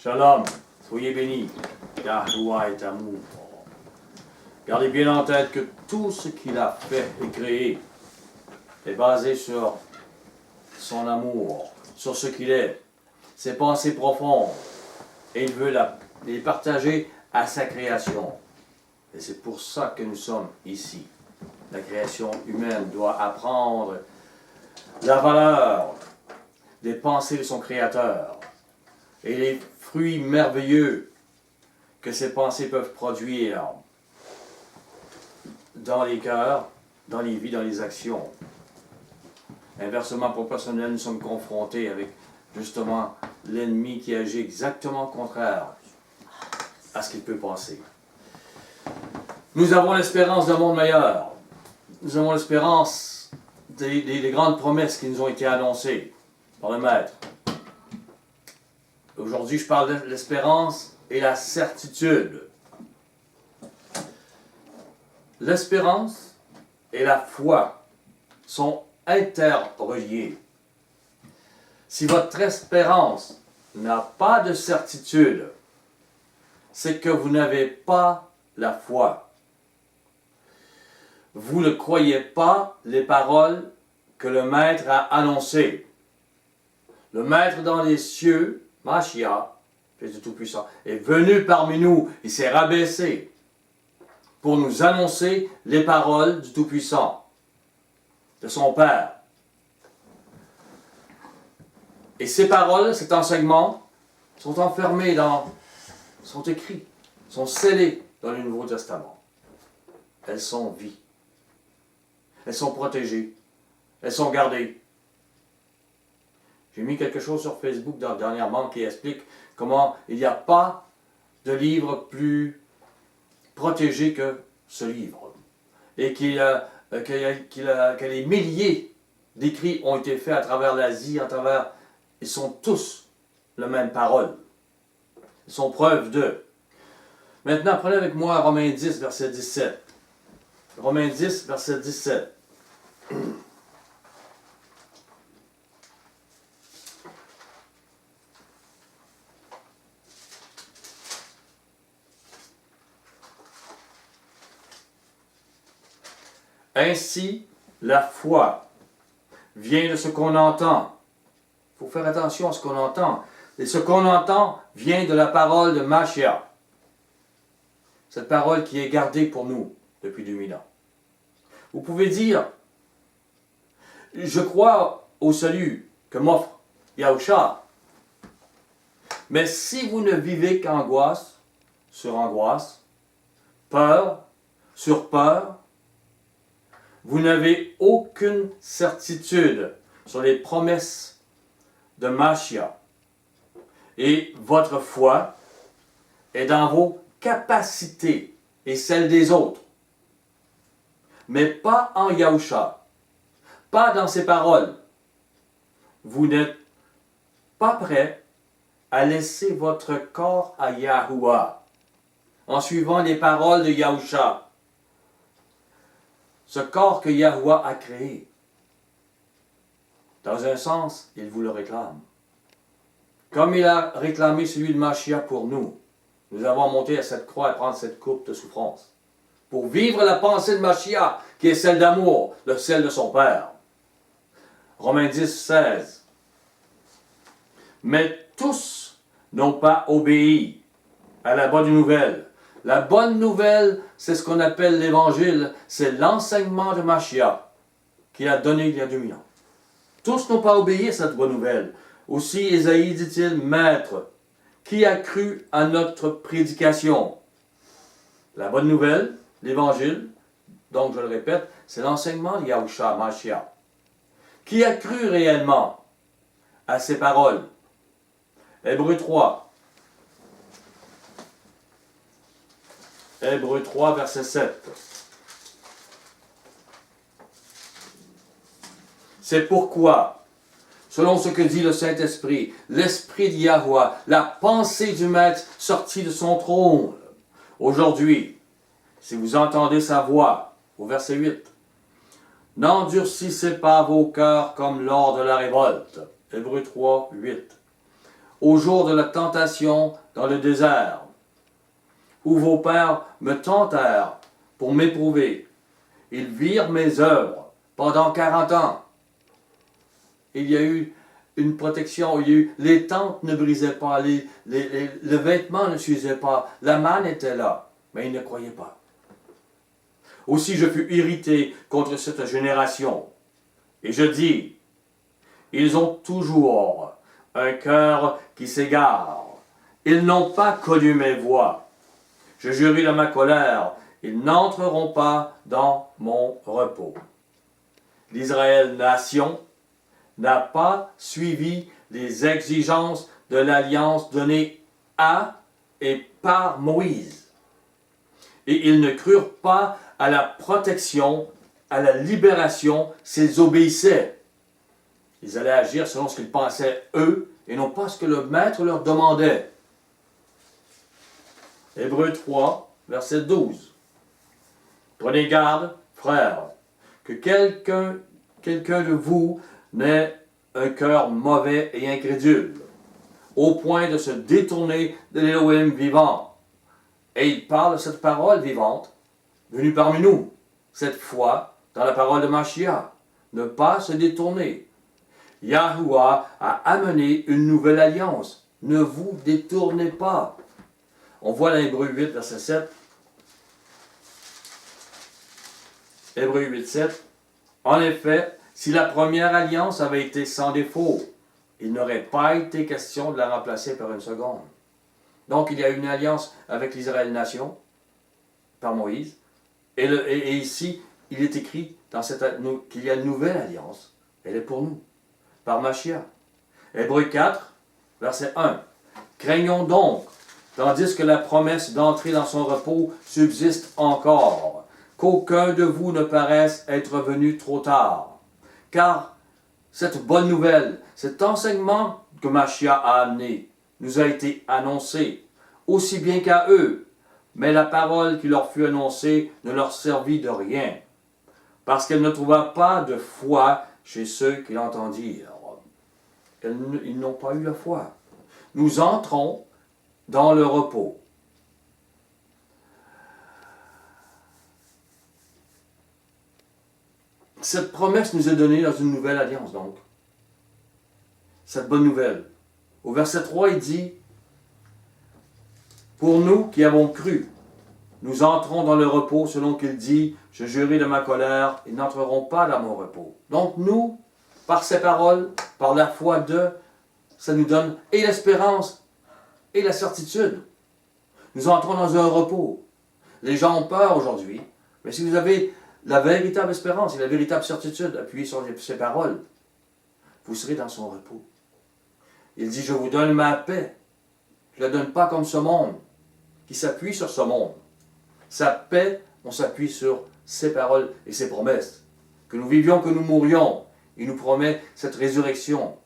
Shalom, soyez bénis, Yahuwah est amour. Gardez bien en tête que tout ce qu'il a fait et créé est basé sur son amour, sur ce qu'il est, ses pensées profondes, et il veut les partager à sa création. Et c'est pour ça que nous sommes ici. La création humaine doit apprendre la valeur des pensées de son Créateur et les fruits merveilleux que ces pensées peuvent produire dans les cœurs, dans les vies, dans les actions. Inversement, pour le personnel, nous sommes confrontés avec justement l'ennemi qui agit exactement contraire à ce qu'il peut penser. Nous avons l'espérance d'un monde meilleur. Nous avons l'espérance des grandes promesses qui nous ont été annoncées par le Maître. Aujourd'hui, je parle de l'espérance et la certitude. L'espérance et la foi sont interreliés. Si votre espérance n'a pas de certitude, c'est que vous n'avez pas la foi. Vous ne croyez pas les paroles que le Maître a annoncées. Le Maître dans les cieux, Mashiach, Jésus Tout-Puissant, est venu parmi nous, il s'est rabaissé pour nous annoncer les paroles du Tout-Puissant, de son Père. Et ces paroles, cet enseignement, sont enfermés sont écrits, sont scellés dans le Nouveau Testament. Elles sont vie. Elles sont protégées. Elles sont gardées. J'ai mis quelque chose sur Facebook dernièrement qui explique comment il n'y a pas de livre plus protégé que ce livre. Et que les milliers d'écrits ont été faits à travers l'Asie, ils sont tous la même parole. Ils sont preuve de. Maintenant, prenez avec moi Romains 10, verset 17. Romains 10, verset 17. Ainsi, la foi vient de ce qu'on entend. Il faut faire attention à ce qu'on entend. Et ce qu'on entend vient de la parole de Mashiach. Cette parole qui est gardée pour nous depuis 2000 ans. Vous pouvez dire, je crois au salut que m'offre Yahushua. Mais si vous ne vivez qu'angoisse sur angoisse, peur sur peur, vous n'avez aucune certitude sur les promesses de Mashiach. Et votre foi est dans vos capacités et celles des autres. Mais pas en Yahushua, pas dans ses paroles. Vous n'êtes pas prêt à laisser votre corps à Yahuwah en suivant les paroles de Yahushua. Ce corps que Yahuwah a créé. Dans un sens, il vous le réclame. Comme il a réclamé celui de Mashiach pour nous, nous avons monté à cette croix et prendre cette coupe de souffrance. Pour vivre la pensée de Mashiach, qui est celle d'amour, celle de son Père. Romains 10, 16. Mais tous n'ont pas obéi à la bonne nouvelle. La bonne nouvelle, c'est ce qu'on appelle l'Évangile, c'est l'enseignement de Mashiach qu'il a donné il y a 2000 ans. Tous n'ont pas obéi à cette bonne nouvelle. Aussi, Ésaïe dit-il, Maître, qui a cru à notre prédication? La bonne nouvelle, l'Évangile, donc je le répète, c'est l'enseignement de Yahushua, Mashiach. Qui a cru réellement à ces paroles? Hébreux 3. Hébreux 3, verset 7. C'est pourquoi, selon ce que dit le Saint-Esprit, l'Esprit de Yahuwah, la pensée du Maître sortie de son trône, aujourd'hui, si vous entendez sa voix, au verset 8, n'endurcissez pas vos cœurs comme lors de la révolte. Hébreux 3, 8. au jour de la tentation dans le désert, où vos pères me tentèrent pour m'éprouver. Ils virent mes œuvres pendant 40 ans. Il y a eu une protection, il y a eu, les tentes ne brisaient pas, le vêtement ne s'usait pas, la manne était là, mais ils ne croyaient pas. Aussi je fus irrité contre cette génération, et je dis, ils ont toujours un cœur qui s'égare, ils n'ont pas connu mes voies. Je jurai dans ma colère, ils n'entreront pas dans mon repos. L'Israël nation n'a pas suivi les exigences de l'alliance donnée à et par Moïse. Et ils ne crurent pas à la protection, à la libération s'ils obéissaient. Ils allaient agir selon ce qu'ils pensaient eux et non pas ce que le maître leur demandait. Hébreux 3, verset 12. Prenez garde, frères, que quelqu'un de vous n'ait un cœur mauvais et incrédule, au point de se détourner de l'Élohim vivant. Et il parle de cette parole vivante, venue parmi nous, cette fois dans la parole de Mashiach, ne pas se détourner. Yahuwah a amené une nouvelle alliance. Ne vous détournez pas. On voit dans Hébreux 8, verset 7. Hébreux 8, 7. En effet, si la première alliance avait été sans défaut, il n'aurait pas été question de la remplacer par une seconde. Donc il y a une alliance avec l'Israël nation, par Moïse, et ici, il est écrit qu'il y a une nouvelle alliance. Elle est pour nous, par Mashiach. Hébreux 4, verset 1. Craignons donc, tandis que la promesse d'entrer dans son repos subsiste encore, qu'aucun de vous ne paraisse être venu trop tard. Car cette bonne nouvelle, cet enseignement que Mashiach a amené, nous a été annoncé, aussi bien qu'à eux, mais la parole qui leur fut annoncée ne leur servit de rien, parce qu'elle ne trouva pas de foi chez ceux qui l'entendirent. Ils n'ont pas eu la foi. Nous entrons dans le repos. Cette promesse nous est donnée dans une nouvelle alliance, donc. Cette bonne nouvelle. Au verset 3, il dit, « Pour nous qui avons cru, nous entrons dans le repos selon qu'il dit, « Je jurai de ma colère, ils n'entreront pas dans mon repos. » Donc nous, par ces paroles, par la foi de, ça nous donne et l'espérance et la certitude. Nous entrons dans un repos. Les gens ont peur aujourd'hui, mais si vous avez la véritable espérance et la véritable certitude appuyée sur ces paroles, vous serez dans son repos. Il dit, je vous donne ma paix. Je ne la donne pas comme ce monde, qui s'appuie sur ce monde. Sa paix, on s'appuie sur ses paroles et ses promesses. Que nous vivions, que nous mourions, il nous promet cette résurrection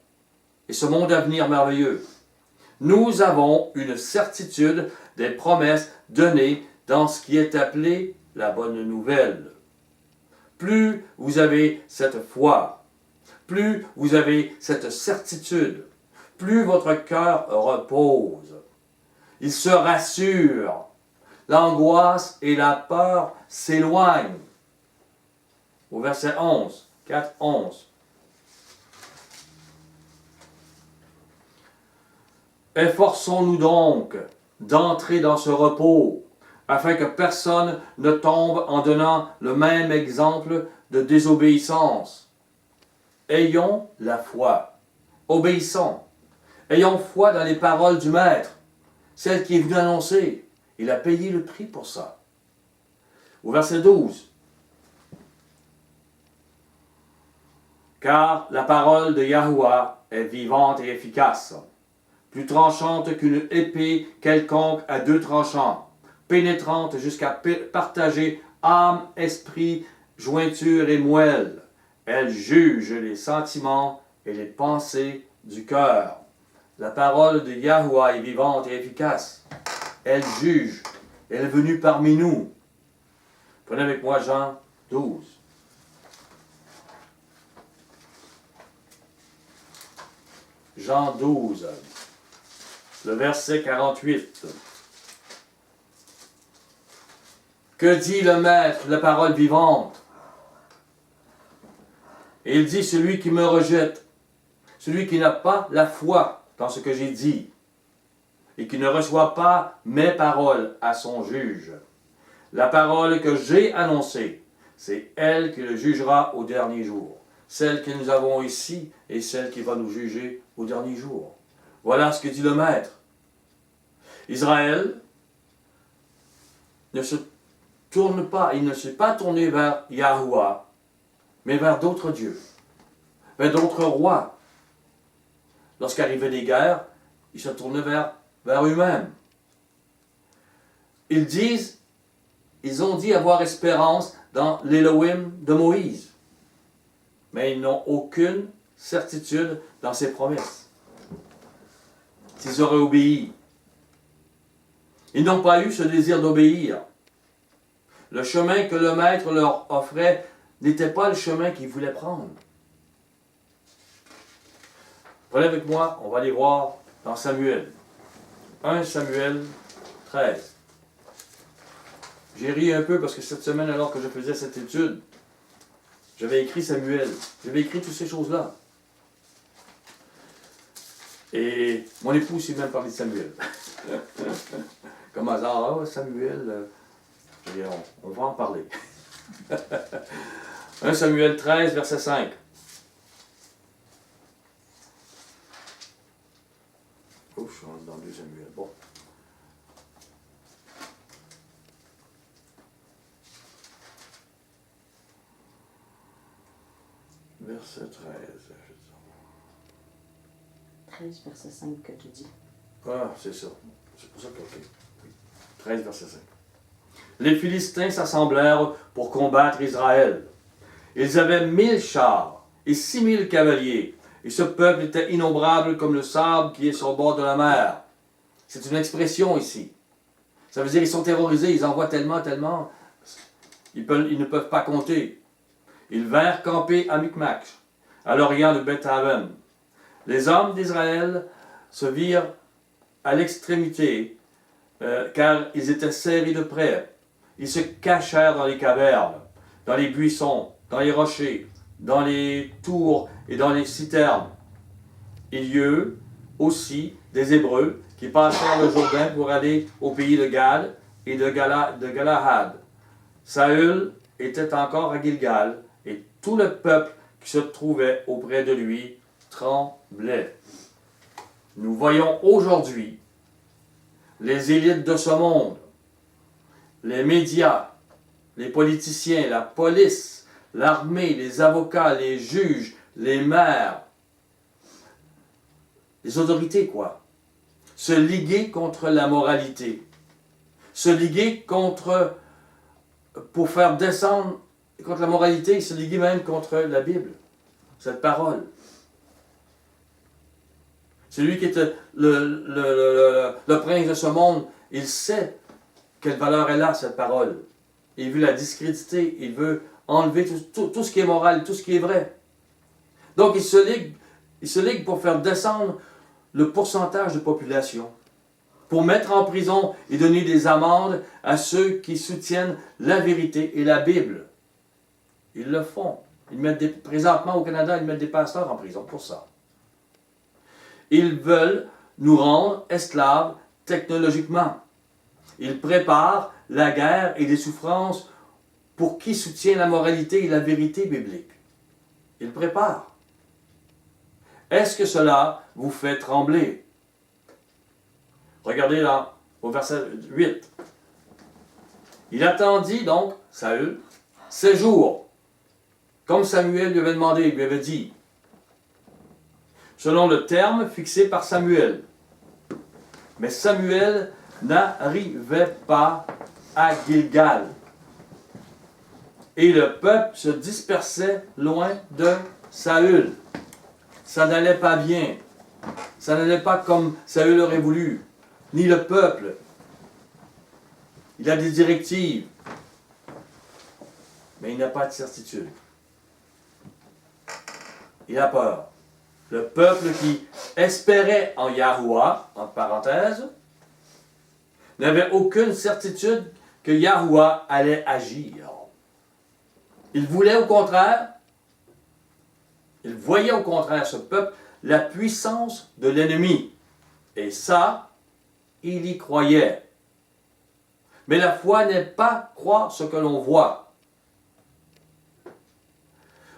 et ce monde à venir merveilleux. Nous avons une certitude des promesses données dans ce qui est appelé la bonne nouvelle. Plus vous avez cette foi, plus vous avez cette certitude, plus votre cœur repose. Il se rassure. L'angoisse et la peur s'éloignent. Au verset 11, 4, 11. Efforçons-nous donc d'entrer dans ce repos, afin que personne ne tombe en donnant le même exemple de désobéissance. Ayons la foi. Obéissons. Ayons foi dans les paroles du Maître, celle qui est venue annoncer. Il a payé le prix pour ça. Au verset 12. Car la parole de Yahuwah est vivante et efficace, plus tranchante qu'une épée quelconque à deux tranchants, pénétrante jusqu'à partager âme, esprit, jointure et moelle. Elle juge les sentiments et les pensées du cœur. La parole de Yahuwah est vivante et efficace. Elle juge. Elle est venue parmi nous. Prenez avec moi Jean 12. Jean 12. le verset 48. Que dit le Maître, la parole vivante? Et il dit, celui qui me rejette, celui qui n'a pas la foi dans ce que j'ai dit, et qui ne reçoit pas mes paroles à son juge. La parole que j'ai annoncée, c'est elle qui le jugera au dernier jour. Celle que nous avons ici et celle qui va nous juger au dernier jour. Voilà ce que dit le Maître. Israël ne se tourne pas, il ne s'est pas tourné vers Yahuwah, mais vers d'autres dieux, vers d'autres rois. Lorsqu'arrivaient des guerres, ils se tournaient vers eux-mêmes. Ils ont dit avoir espérance dans l'Élohim de Moïse, mais ils n'ont aucune certitude dans ses promesses. S'ils auraient obéi, ils n'ont pas eu ce désir d'obéir. Le chemin que le Maître leur offrait n'était pas le chemin qu'ils voulaient prendre. Prenez avec moi, on va aller voir dans Samuel. 1 Samuel 13. J'ai ri un peu parce que cette semaine, alors que je faisais cette étude, j'avais écrit Samuel. J'avais écrit toutes ces choses-là. Et mon époux s'est même parlé de Samuel. Comme hasard, ah, Samuel, je dis, on va en parler. 1 Samuel 13, verset 5. Oh, je suis dans 2 Samuel. Bon. Verset 13. 13, verset 5 que tu dis. Ah, c'est ça. C'est pour ça que, ok. Oui. 13, verset 5. Les Philistins s'assemblèrent pour combattre Israël. Ils avaient 1000 chars et 6000 cavaliers. Et ce peuple était innombrable comme le sable qui est sur le bord de la mer. C'est une expression ici. Ça veut dire qu'ils sont terrorisés, ils en voient tellement, ils ne peuvent pas compter. Ils vinrent camper à Micmac, à l'orient de Beth-Aven. Les hommes d'Israël se virent à l'extrémité, car ils étaient serrés de près. Ils se cachèrent dans les cavernes, dans les buissons, dans les rochers, dans les tours et dans les citernes. Il y eut aussi des Hébreux qui passèrent le Jourdain pour aller au pays de Gad et de Galahad. Saül était encore à Gilgal, et tout le peuple qui se trouvait auprès de lui tremblait. Nous voyons aujourd'hui les élites de ce monde, les médias, les politiciens, la police, l'armée, les avocats, les juges, les maires, les autorités, quoi, se liguer contre la moralité, se liguer pour faire descendre contre la moralité, se liguer même contre la Bible, cette parole. Celui qui est le prince de ce monde, il sait quelle valeur elle a, cette parole. Il veut la discréditer, il veut enlever tout ce qui est moral, tout ce qui est vrai. Donc il se ligue pour faire descendre le pourcentage de population, pour mettre en prison et donner des amendes à ceux qui soutiennent la vérité et la Bible. Ils le font. Présentement au Canada, ils mettent des pasteurs en prison pour ça. Ils veulent nous rendre esclaves technologiquement. Ils préparent la guerre et les souffrances pour qui soutient la moralité et la vérité biblique. Ils préparent. Est-ce que cela vous fait trembler? Regardez là, au verset 8. Il attendit donc, Saül, 7 jours, comme Samuel lui avait demandé, il lui avait dit, selon le terme fixé par Samuel. Mais Samuel n'arrivait pas à Gilgal. Et le peuple se dispersait loin de Saül. Ça n'allait pas bien. Ça n'allait pas comme Saül aurait voulu. Ni le peuple. Il a des directives. Mais il n'a pas de certitude. Il a peur. le peuple qui espérait en Yahuwah, entre parenthèses, n'avait aucune certitude que Yahuwah allait agir. Il voulait au contraire, il voyait au contraire ce peuple la puissance de l'ennemi. Et ça, il y croyait. Mais la foi n'est pas croire ce que l'on voit.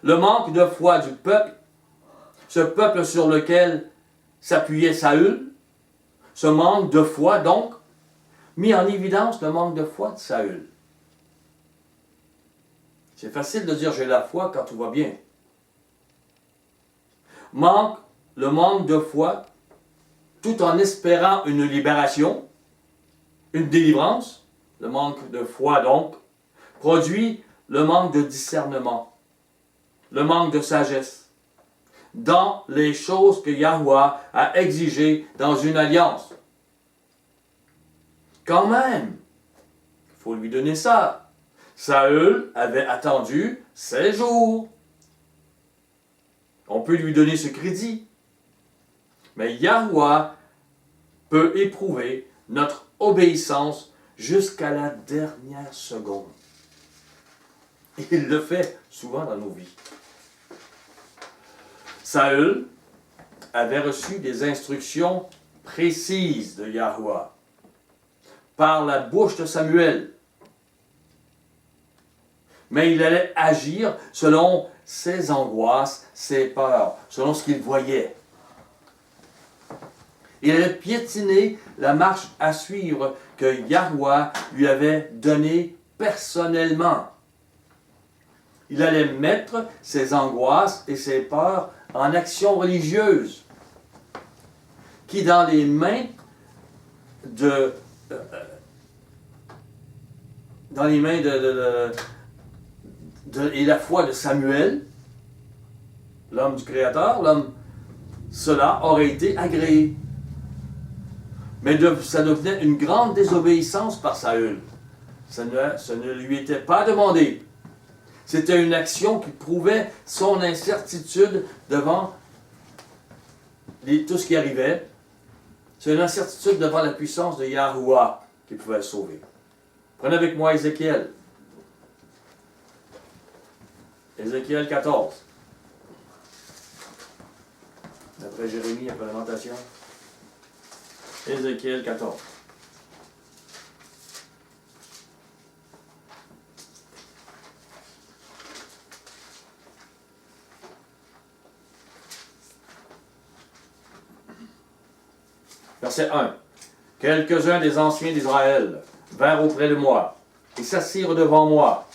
Le manque de foi du peuple, ce peuple sur lequel s'appuyait Saül, ce manque de foi donc, mit en évidence le manque de foi de Saül. C'est facile de dire j'ai la foi quand tout va bien. Le manque de foi, tout en espérant une libération, une délivrance, le manque de foi donc, produit le manque de discernement, le manque de sagesse dans les choses que Yahuwah a exigées dans une alliance. Quand même, il faut lui donner ça. Saül avait attendu 16 jours. On peut lui donner ce crédit. Mais Yahuwah peut éprouver notre obéissance jusqu'à la dernière seconde. Il le fait souvent dans nos vies. Saül avait reçu des instructions précises de Yahuwah par la bouche de Samuel. Mais il allait agir selon ses angoisses, ses peurs, selon ce qu'il voyait. Il allait piétiner la marche à suivre que Yahuwah lui avait donnée personnellement. Il allait mettre ses angoisses et ses peurs en action religieuse qui, dans les mains et la foi de Samuel, l'homme du Créateur, cela aurait été agréé. Mais ça devenait une grande désobéissance par Saül. Ça ne lui était pas demandé. C'était une action qui prouvait son incertitude devant tout ce qui arrivait. C'est une incertitude devant la puissance de Yahuwah qui pouvait le sauver. Prenez avec moi Ézéchiel. Ézéchiel 14. D'après Jérémie, après lamentation. Ézéchiel 14. Verset 1. Quelques-uns des anciens d'Israël vinrent auprès de moi et s'assirent devant moi.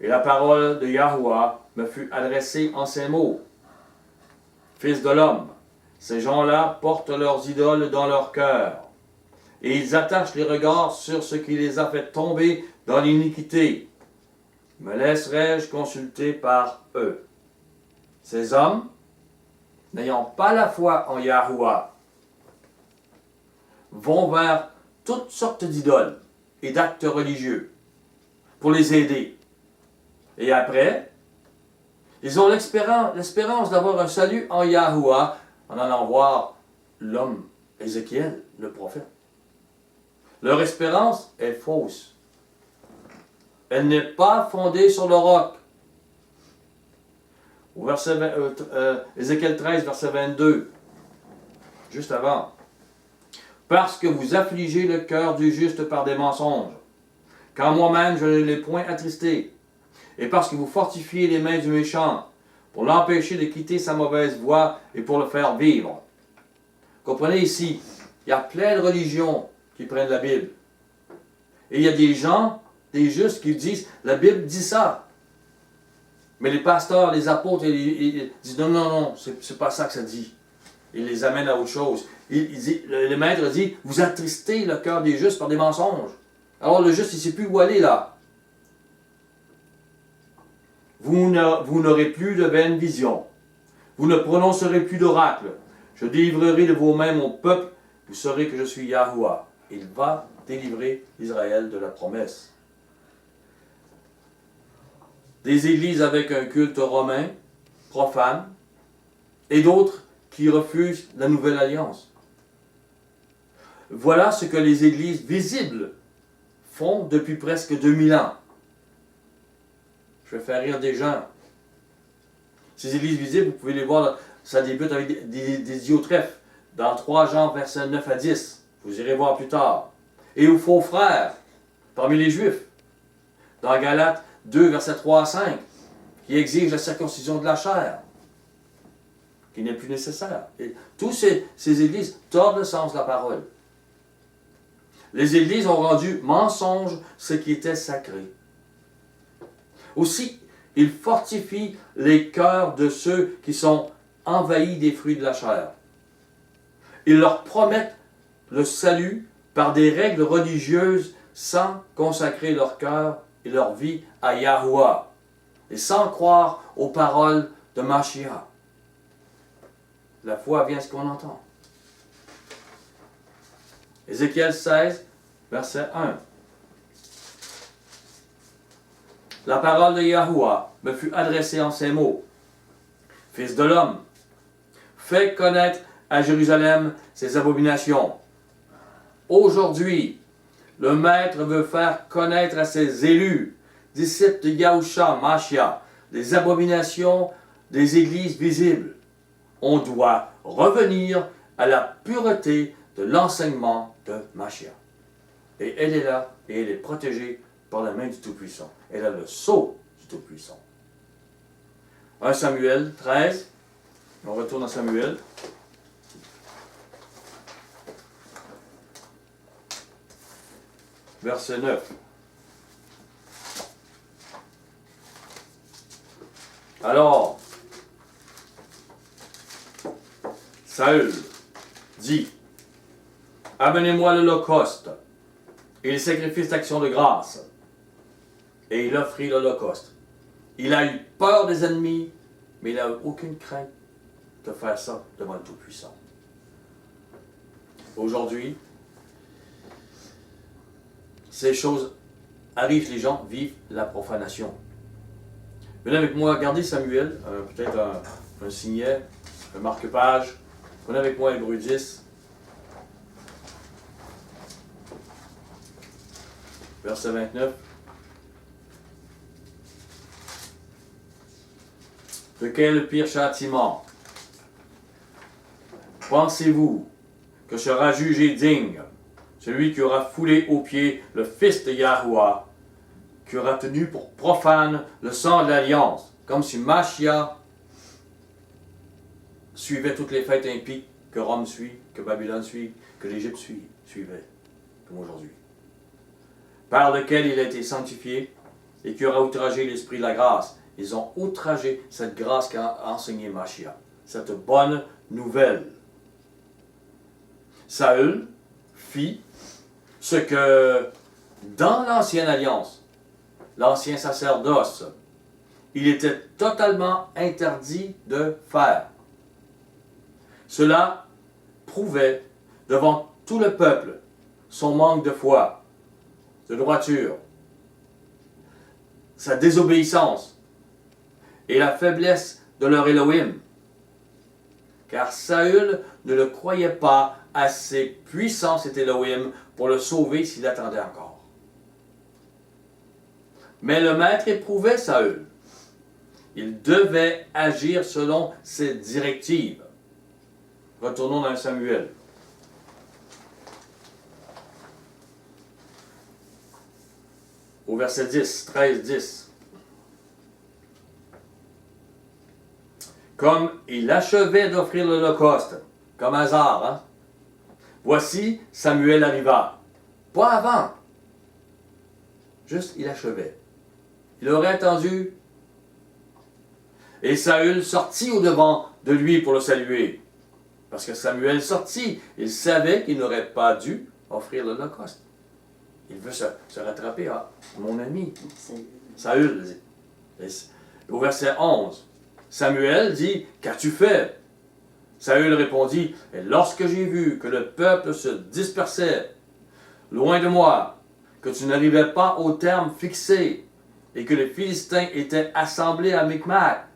Et la parole de Yahuwah me fut adressée en ces mots. Fils de l'homme, ces gens-là portent leurs idoles dans leur cœur, et ils attachent les regards sur ce qui les a fait tomber dans l'iniquité. Me laisserai-je consulter par eux? Ces hommes, n'ayant pas la foi en Yahuwah, vont vers toutes sortes d'idoles et d'actes religieux pour les aider. Et après, ils ont l'espérance d'avoir un salut en Yahuwah en allant voir l'homme Ézéchiel, le prophète. Leur espérance est fausse. Elle n'est pas fondée sur le roc. Au Ézéchiel 13, verset 22, juste avant. Parce que vous affligez le cœur du juste par des mensonges, quand moi-même je ne l'ai point attristé, et parce que vous fortifiez les mains du méchant, pour l'empêcher de quitter sa mauvaise voie et pour le faire vivre. Comprenez ici, il y a plein de religions qui prennent la Bible. Et il y a des gens, des justes, qui disent, la Bible dit ça. Mais les pasteurs, les apôtres, ils disent, non, non, non, c'est pas ça que ça dit. Ils les amènent à autre chose. Le maître dit, vous attristez le cœur des justes par des mensonges. Alors le juste, il ne sait plus où aller là. Vous n'aurez plus de vaines visions. Vous ne prononcerez plus d'oracles. Je délivrerai de vos mains mon peuple. Vous saurez que je suis Yahuwah. Il va délivrer Israël de la promesse. Des églises avec un culte romain, profane, et d'autres qui refusent la nouvelle alliance. Voilà ce que les églises visibles font depuis presque 2000 ans. Je vais faire rire des gens. Ces églises visibles, vous pouvez les voir, ça débute avec des idiotrefes. Dans 3 Jean, versets 9 à 10. Vous irez voir plus tard. Et aux faux frères, parmi les Juifs. Dans Galates 2, versets 3 à 5, qui exigent la circoncision de la chair, qui n'est plus nécessaire. Et toutes ces églises tordent le sens de la parole. Les églises ont rendu mensonge ce qui était sacré. Aussi, ils fortifient les cœurs de ceux qui sont envahis des fruits de la chair. Ils leur promettent le salut par des règles religieuses sans consacrer leur cœur et leur vie à Yahuwah et sans croire aux paroles de Mashiach. La foi vient de ce qu'on entend. Ézéchiel 16, verset 1. La parole de Yahuwah me fut adressée en ces mots. Fils de l'homme, fais connaître à Jérusalem ses abominations. Aujourd'hui, le Maître veut faire connaître à ses élus, disciples de Yahusha Mashiach, les abominations des églises visibles. On doit revenir à la pureté de l'enseignement de Mashiach. Et elle est là, et elle est protégée par la main du Tout-Puissant. Elle a le sceau du Tout-Puissant. 1 Samuel 13, on retourne à Samuel. Verset 9. Alors, Saül dit, amenez-moi l'holocauste et les sacrifices d'action de grâce. Et il offrit l'holocauste. Il a eu peur des ennemis, mais il n'a aucune crainte de faire ça devant le Tout-Puissant. Aujourd'hui, ces choses arrivent, les gens vivent la profanation. Venez avec moi, regardez Samuel, peut-être un signet, un marque-page. Venez avec moi Hébreux 10, verset 29. De quel pire châtiment pensez-vous que sera jugé digne celui qui aura foulé aux pieds le fils de Yahuwah, qui aura tenu pour profane le sang de l'alliance, comme si Mashiach suivait toutes les fêtes impies que Rome suit, que Babylone suit, que l'Égypte suivait, comme aujourd'hui. Par lequel il a été sanctifié et qui aura outragé l'esprit de la grâce. Ils ont outragé cette grâce qu'a enseignée Mashiach, cette bonne nouvelle. Saül fit ce que dans l'ancienne alliance, l'ancien sacerdoce, il était totalement interdit de faire. Cela prouvait devant tout le peuple son manque de foi, de droiture, sa désobéissance et la faiblesse de leur Elohim. Car Saül ne le croyait pas assez puissant, cet Elohim, pour le sauver s'il attendait encore. Mais le maître éprouvait Saül. Il devait agir selon ses directives. Retournons dans Samuel. Au verset 10, 13, 10. Comme il achevait d'offrir l'holocauste, comme hasard, hein? Voici, Samuel arriva. Pas avant. Juste, il achevait. Il aurait attendu. Et Saül sortit au-devant de lui pour le saluer. Parce que Samuel sortit. Il savait qu'il n'aurait pas dû offrir l'holocauste. Il veut se rattraper. Ah, mon ami. Saül dit. Au verset 11. Samuel dit, qu'as-tu fait? Saül répondit, et lorsque j'ai vu que le peuple se dispersait loin de moi, que tu n'arrivais pas au terme fixé, et que les Philistins étaient assemblés à Micmac,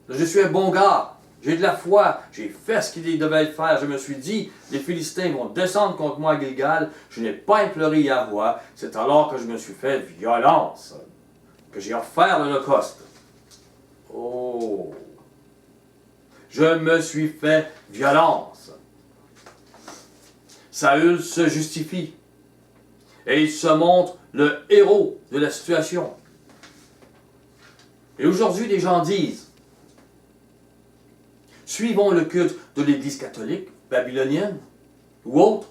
je suis un bon gars, J'ai de la foi. J'ai fait ce qu'il devait faire. Je me suis dit, les Philistins vont descendre contre moi à Gilgal. Je n'ai pas imploré Yahweh. C'est alors que je me suis fait violence, que j'ai offert l'Holocauste. Oh! Je me suis fait violence. Saül se justifie. Et il se montre le héros de la situation. Et aujourd'hui, les gens disent, suivons le culte de l'Église catholique babylonienne ou autre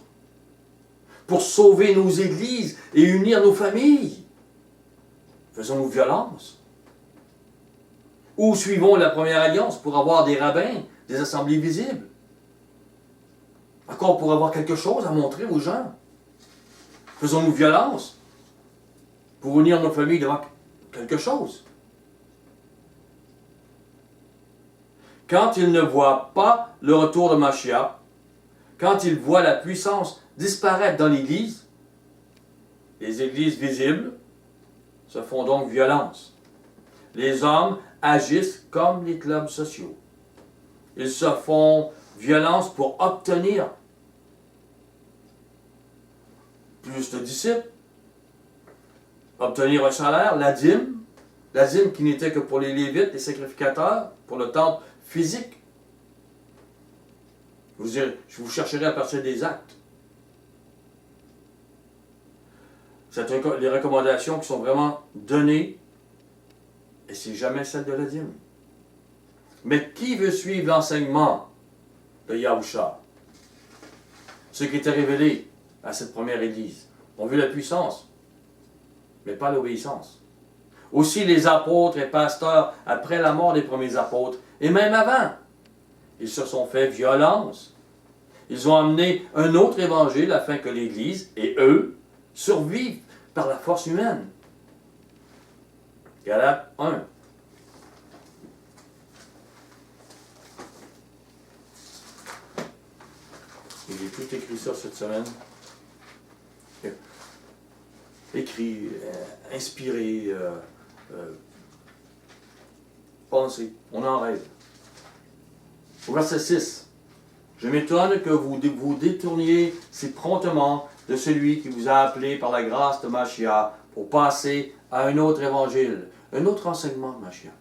pour sauver nos églises et unir nos familles. Faisons-nous violence. Ou suivons la première alliance pour avoir des rabbins, des assemblées visibles. Encore pour avoir quelque chose à montrer aux gens. Faisons-nous violence pour unir nos familles devant quelque chose. Quand ils ne voient pas le retour de Mashiach, quand ils voient la puissance disparaître dans l'Église, les églises visibles se font donc violence. Les hommes agissent comme les clubs sociaux. Ils se font violence pour obtenir plus de disciples, obtenir un salaire, la dîme qui n'était que pour les Lévites, les sacrificateurs, pour le temple physique. Je vous chercherai à partir des actes. C'est les recommandations qui sont vraiment données, et c'est jamais celle de la dîme. Mais qui veut suivre l'enseignement de Yahusha? Ce qui était révélé à cette première Église. On veut la puissance, mais pas l'obéissance. Aussi les apôtres et pasteurs, après la mort des premiers apôtres, et même avant, ils se sont fait violence. Ils ont amené un autre évangile afin que l'Église et eux survivent par la force humaine. Galates 1. Et j'ai tout écrit ça cette semaine. Écrit, inspiré, pensé. On en rêve. Au verset 6. Je m'étonne que vous vous détourniez si promptement de celui qui vous a appelé par la grâce de Mashiach pour passer à un autre évangile, un autre enseignement de Mashiach.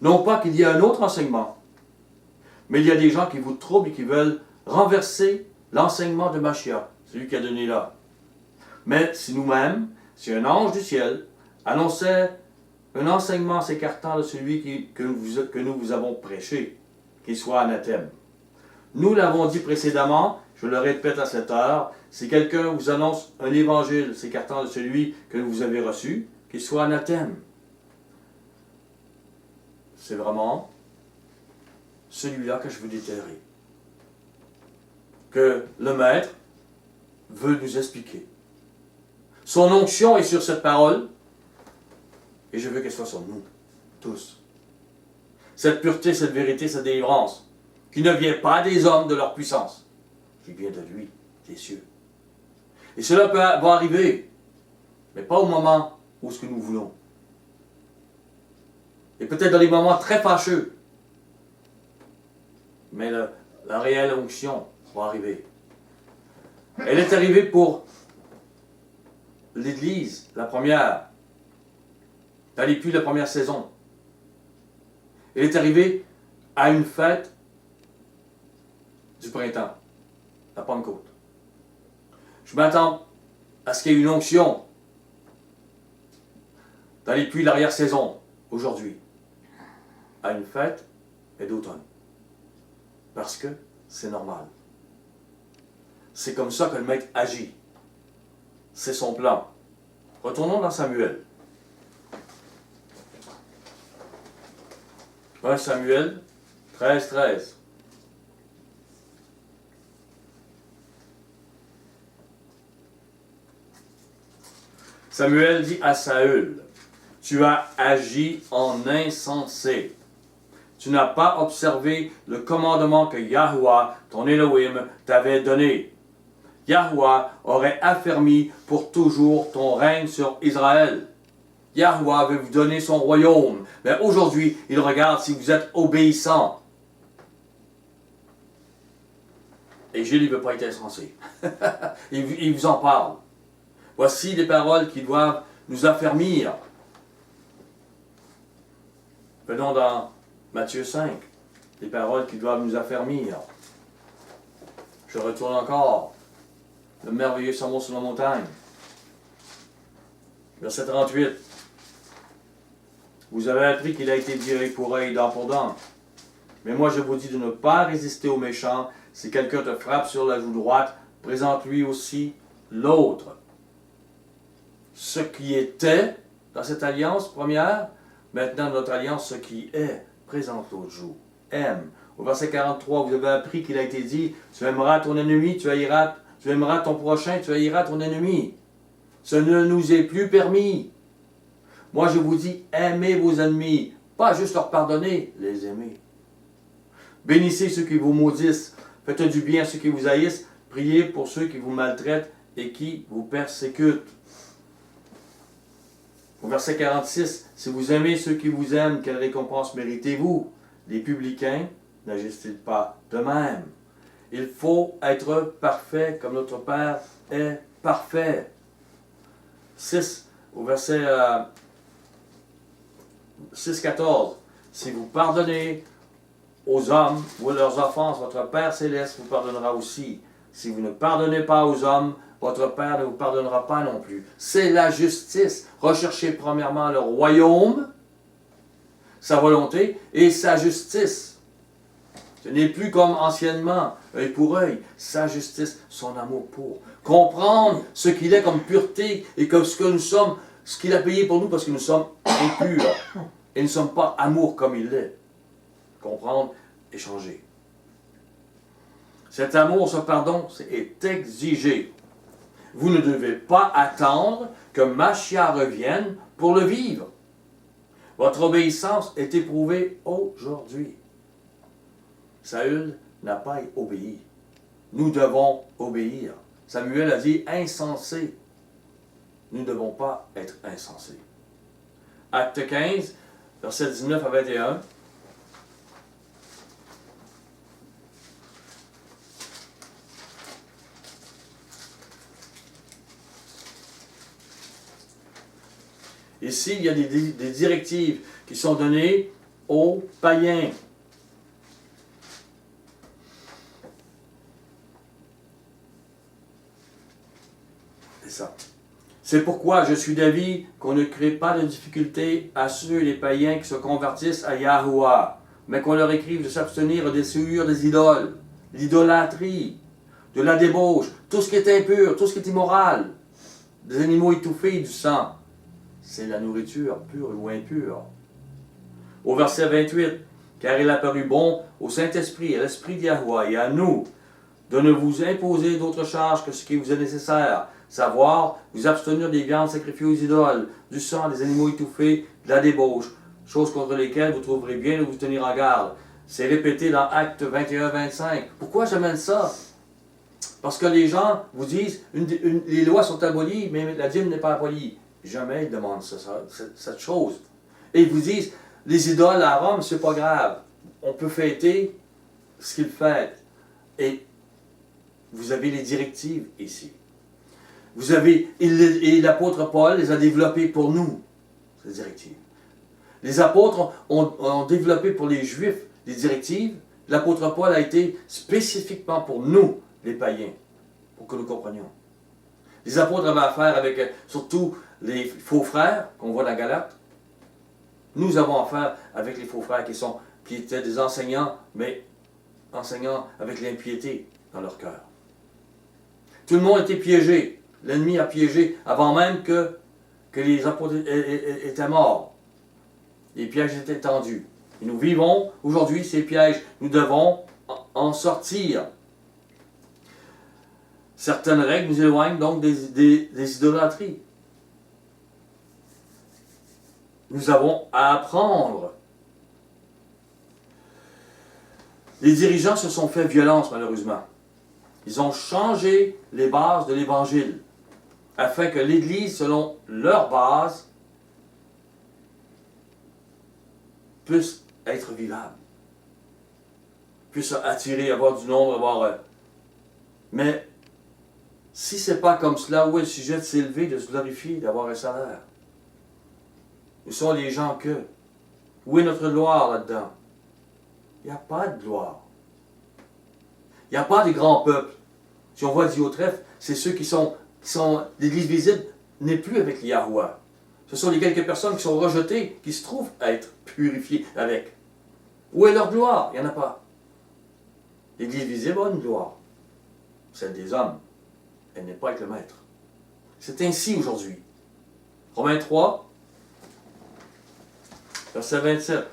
Non pas qu'il y ait un autre enseignement, mais il y a des gens qui vous troublent et qui veulent renverser l'enseignement de Mashiach, celui qui a donné là. Mais si nous-mêmes, si un ange du ciel annonçait un enseignement s'écartant de celui que nous vous avons prêché, qu'il soit anathème. Nous l'avons dit précédemment, je le répète à cette heure, si quelqu'un vous annonce un évangile s'écartant de celui que vous avez reçu, qu'il soit anathème. C'est vraiment celui-là que je veux déterrer. Que le Maître veut nous expliquer. Son onction est sur cette parole, et je veux qu'elle soit sur nous, tous. Cette pureté, cette vérité, cette délivrance, qui ne vient pas des hommes de leur puissance, qui vient de lui, des cieux. Et cela va arriver, mais pas au moment où ce que nous voulons. Et peut-être dans des moments très fâcheux, mais la réelle onction va arriver. Elle est arrivée pour l'Église, la première, dans les puits de la première saison. Elle est arrivée à une fête du printemps, la Pentecôte. Je m'attends à ce qu'il y ait une onction dans les puits de l'arrière-saison, aujourd'hui, à une fête et d'automne. Parce que c'est normal. C'est comme ça que le Maître agit. C'est son plan. Retournons dans Samuel. 1 Samuel 13. Samuel dit à Saül, « Tu as agi en insensé. Tu n'as pas observé le commandement que Yahweh, ton Elohim, t'avait donné. Yahweh aurait affermi pour toujours ton règne sur Israël. Yahweh veut vous donner son royaume, mais aujourd'hui, il regarde si vous êtes obéissants. Et Gilles, il ne veut pas être insensé. Il vous en parle. Voici les paroles qui doivent nous affermir. Venons dans Matthieu 5, les paroles qui doivent nous affermir. Je retourne encore. Le merveilleux sermon sur la montagne. Verset 38. Vous avez appris qu'il a été dit œil pour œil, dent pour dent. Mais moi je vous dis de ne pas résister aux méchants. Si quelqu'un te frappe sur la joue droite, présente-lui aussi l'autre. Ce qui était dans cette alliance première, maintenant dans notre alliance, ce qui est, présente l'autre joue. Aime. Au verset 43, vous avez appris qu'il a été dit, tu aimeras ton ennemi, tu aimeras ton prochain, tu haïras ton ennemi. Ce ne nous est plus permis. Moi je vous dis, aimez vos ennemis, pas juste leur pardonner, les aimer. Bénissez ceux qui vous maudissent, faites du bien à ceux qui vous haïssent, priez pour ceux qui vous maltraitent et qui vous persécutent. Au verset 46, si vous aimez ceux qui vous aiment, quelle récompense méritez-vous? Les publicains n'agissent-ils pas de même? Il faut être parfait comme notre Père est parfait. 6, au verset 6-14, si vous pardonnez aux hommes ou leurs offenses, votre Père céleste vous pardonnera aussi. Si vous ne pardonnez pas aux hommes, votre Père ne vous pardonnera pas non plus. C'est la justice. Recherchez premièrement le royaume, sa volonté et sa justice. Ce n'est plus comme anciennement, œil pour œil, sa justice, son amour pour. Comprendre ce qu'il est comme pureté et comme ce que nous sommes, ce qu'il a payé pour nous parce que nous sommes impurs et nous ne sommes pas amour comme il l'est. Comprendre et changer. Cet amour, ce pardon, est exigé. Vous ne devez pas attendre que Machia revienne pour le vivre. Votre obéissance est éprouvée aujourd'hui. Saül n'a pas obéi. Nous devons obéir. Samuel a dit insensé. Nous ne devons pas être insensés. Acte 15, versets 19 à 21. Ici, il y a des directives qui sont données aux païens. C'est ça. C'est pourquoi je suis d'avis qu'on ne crée pas de difficulté à ceux, les païens, qui se convertissent à Yahuwah, mais qu'on leur écrive de s'abstenir des souillures des idoles, l'idolâtrie, de la débauche, tout ce qui est impur, tout ce qui est immoral, des animaux étouffés et du sang. C'est la nourriture pure ou impure. Au verset 28, car il a paru bon au Saint-Esprit, à l'Esprit d'Yahuwah et à nous, de ne vous imposer d'autre charge que ce qui vous est nécessaire, savoir vous abstenir des viandes sacrifiées aux idoles, du sang, des animaux étouffés, de la débauche, choses contre lesquelles vous trouverez bien de vous tenir en garde. C'est répété dans Actes 21-25. Pourquoi j'amène ça? Parce que les gens vous disent, les lois sont abolies, mais la dîme n'est pas abolie. Jamais ils demandent cette chose. Et ils vous disent, les idoles à Rome, c'est pas grave. On peut fêter ce qu'ils fêtent. Et vous avez les directives ici. Vous avez, et l'apôtre Paul les a développées pour nous, ces directives. Les apôtres ont développé pour les Juifs des directives. L'apôtre Paul a été spécifiquement pour nous, les païens, pour que nous comprenions. Les apôtres avaient affaire avec surtout les faux frères qu'on voit dans Galates. Nous avons affaire avec les faux frères qui étaient des enseignants, mais enseignants avec l'impiété dans leur cœur. Tout le monde était piégé. L'ennemi a piégé avant même que les apôtres étaient morts. Les pièges étaient tendus. Et nous vivons aujourd'hui ces pièges. Nous devons en sortir. Certaines règles nous éloignent donc des idolâtries. Nous avons à apprendre. Les dirigeants se sont fait violence, malheureusement. Ils ont changé les bases de l'Évangile afin que l'Église, selon leurs bases, puisse être vivable, puisse attirer, avoir du nombre, avoir Mais si ce n'est pas comme cela, où est le sujet de s'élever, de se glorifier, d'avoir un salaire? Où sont les gens que? Où est notre gloire là-dedans? Il n'y a pas de gloire. Il n'y a pas de grands peuples. Si on voit Diotrephe, c'est ceux qui sont l'Église visible n'est plus avec Yahweh. Ce sont les quelques personnes qui sont rejetées, qui se trouvent à être purifiées avec. Où est leur gloire? Il n'y en a pas. L'Église visible a une gloire. Celle des hommes. Elle n'est pas avec le Maître. C'est ainsi aujourd'hui. Romains 3, verset 27.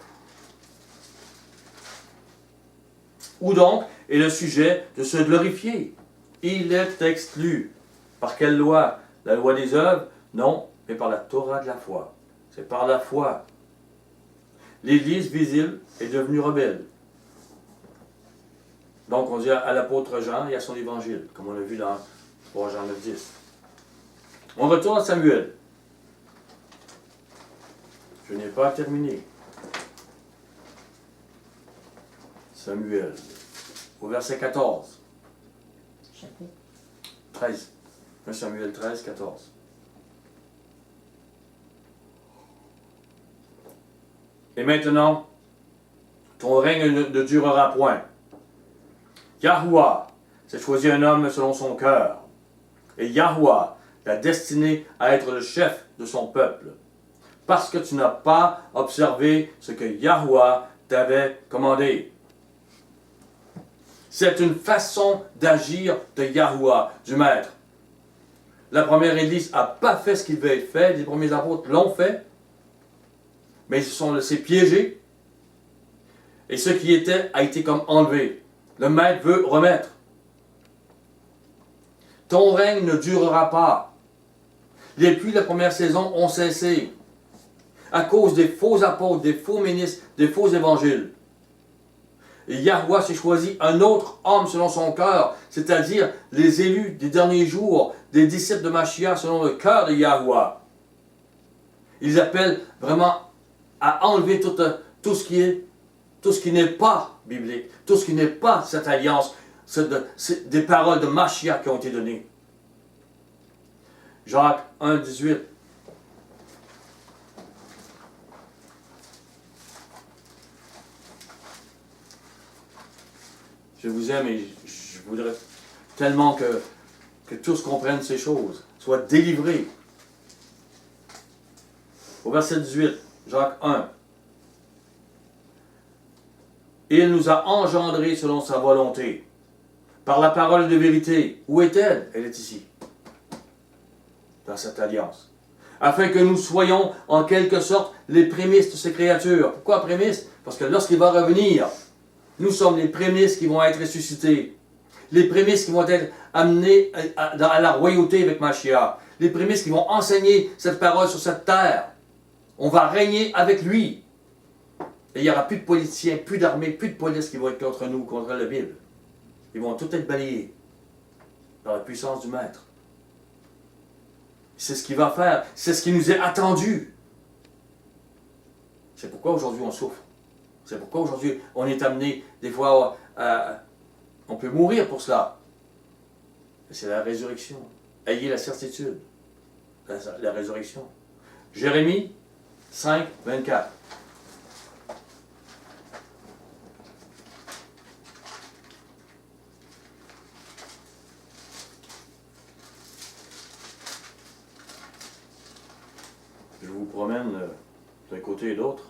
Où donc est le sujet de se glorifier? Il est exclu. Par quelle loi? La loi des œuvres? Non, mais par la Torah de la foi. C'est par la foi. L'Église visible est devenue rebelle. Donc on dit à l'apôtre Jean et à son évangile, comme on l'a vu dans 3 Jean 9, 10. On retourne à Samuel. Je n'ai pas terminé. Samuel, au verset 14. Chapitre. 13. 1 Samuel 13, 14. Et maintenant, ton règne ne durera point. Yahweh s'est choisi un homme selon son cœur. Et Yahweh l'a destiné à être le chef de son peuple. Parce que tu n'as pas observé ce que Yahweh t'avait commandé. C'est une façon d'agir de Yahweh, du Maître. La première Église n'a pas fait ce qui devait être fait. Les premiers apôtres l'ont fait. Mais ils se sont laissés piéger. Et ce qui était a été comme enlevé. Le Maître veut remettre. Ton règne ne durera pas. Les pluies de la première saison ont cessé. À cause des faux apôtres, des faux ministres, des faux évangiles. Et Yahweh s'est choisi un autre homme selon son cœur, c'est-à-dire les élus des derniers jours, des disciples de Mashiach selon le cœur de Yahweh. Ils appellent vraiment à enlever tout ce qui n'est pas biblique, tout ce qui n'est pas cette alliance, c'est des paroles de Mashiach qui ont été données. Jacques 1, 18. Je vous aime et je voudrais tellement que tous comprennent ces choses, soient délivrés. Au verset 18, Jacques 1. Il nous a engendrés selon sa volonté, par la parole de vérité. Où est-elle? Elle est ici, dans cette alliance. Afin que nous soyons en quelque sorte les prémices de ces créatures. Pourquoi prémices? Parce que lorsqu'il va revenir, nous sommes les prémices qui vont être ressuscités. Les prémices qui vont être amenées à la royauté avec Mashiach. Les prémices qui vont enseigner cette parole sur cette terre. On va régner avec lui. Et il n'y aura plus de politiciens, plus d'armées, plus de police qui vont être contre nous, contre la Bible. Ils vont tous être balayés par la puissance du Maître. C'est ce qu'il va faire. C'est ce qui nous est attendu. C'est pourquoi aujourd'hui on souffre. C'est pourquoi aujourd'hui on est amené, des fois, on peut mourir pour cela. C'est la résurrection. Ayez la certitude. La résurrection. Jérémie 5, 24. Je vous promène d'un côté et de l'autre.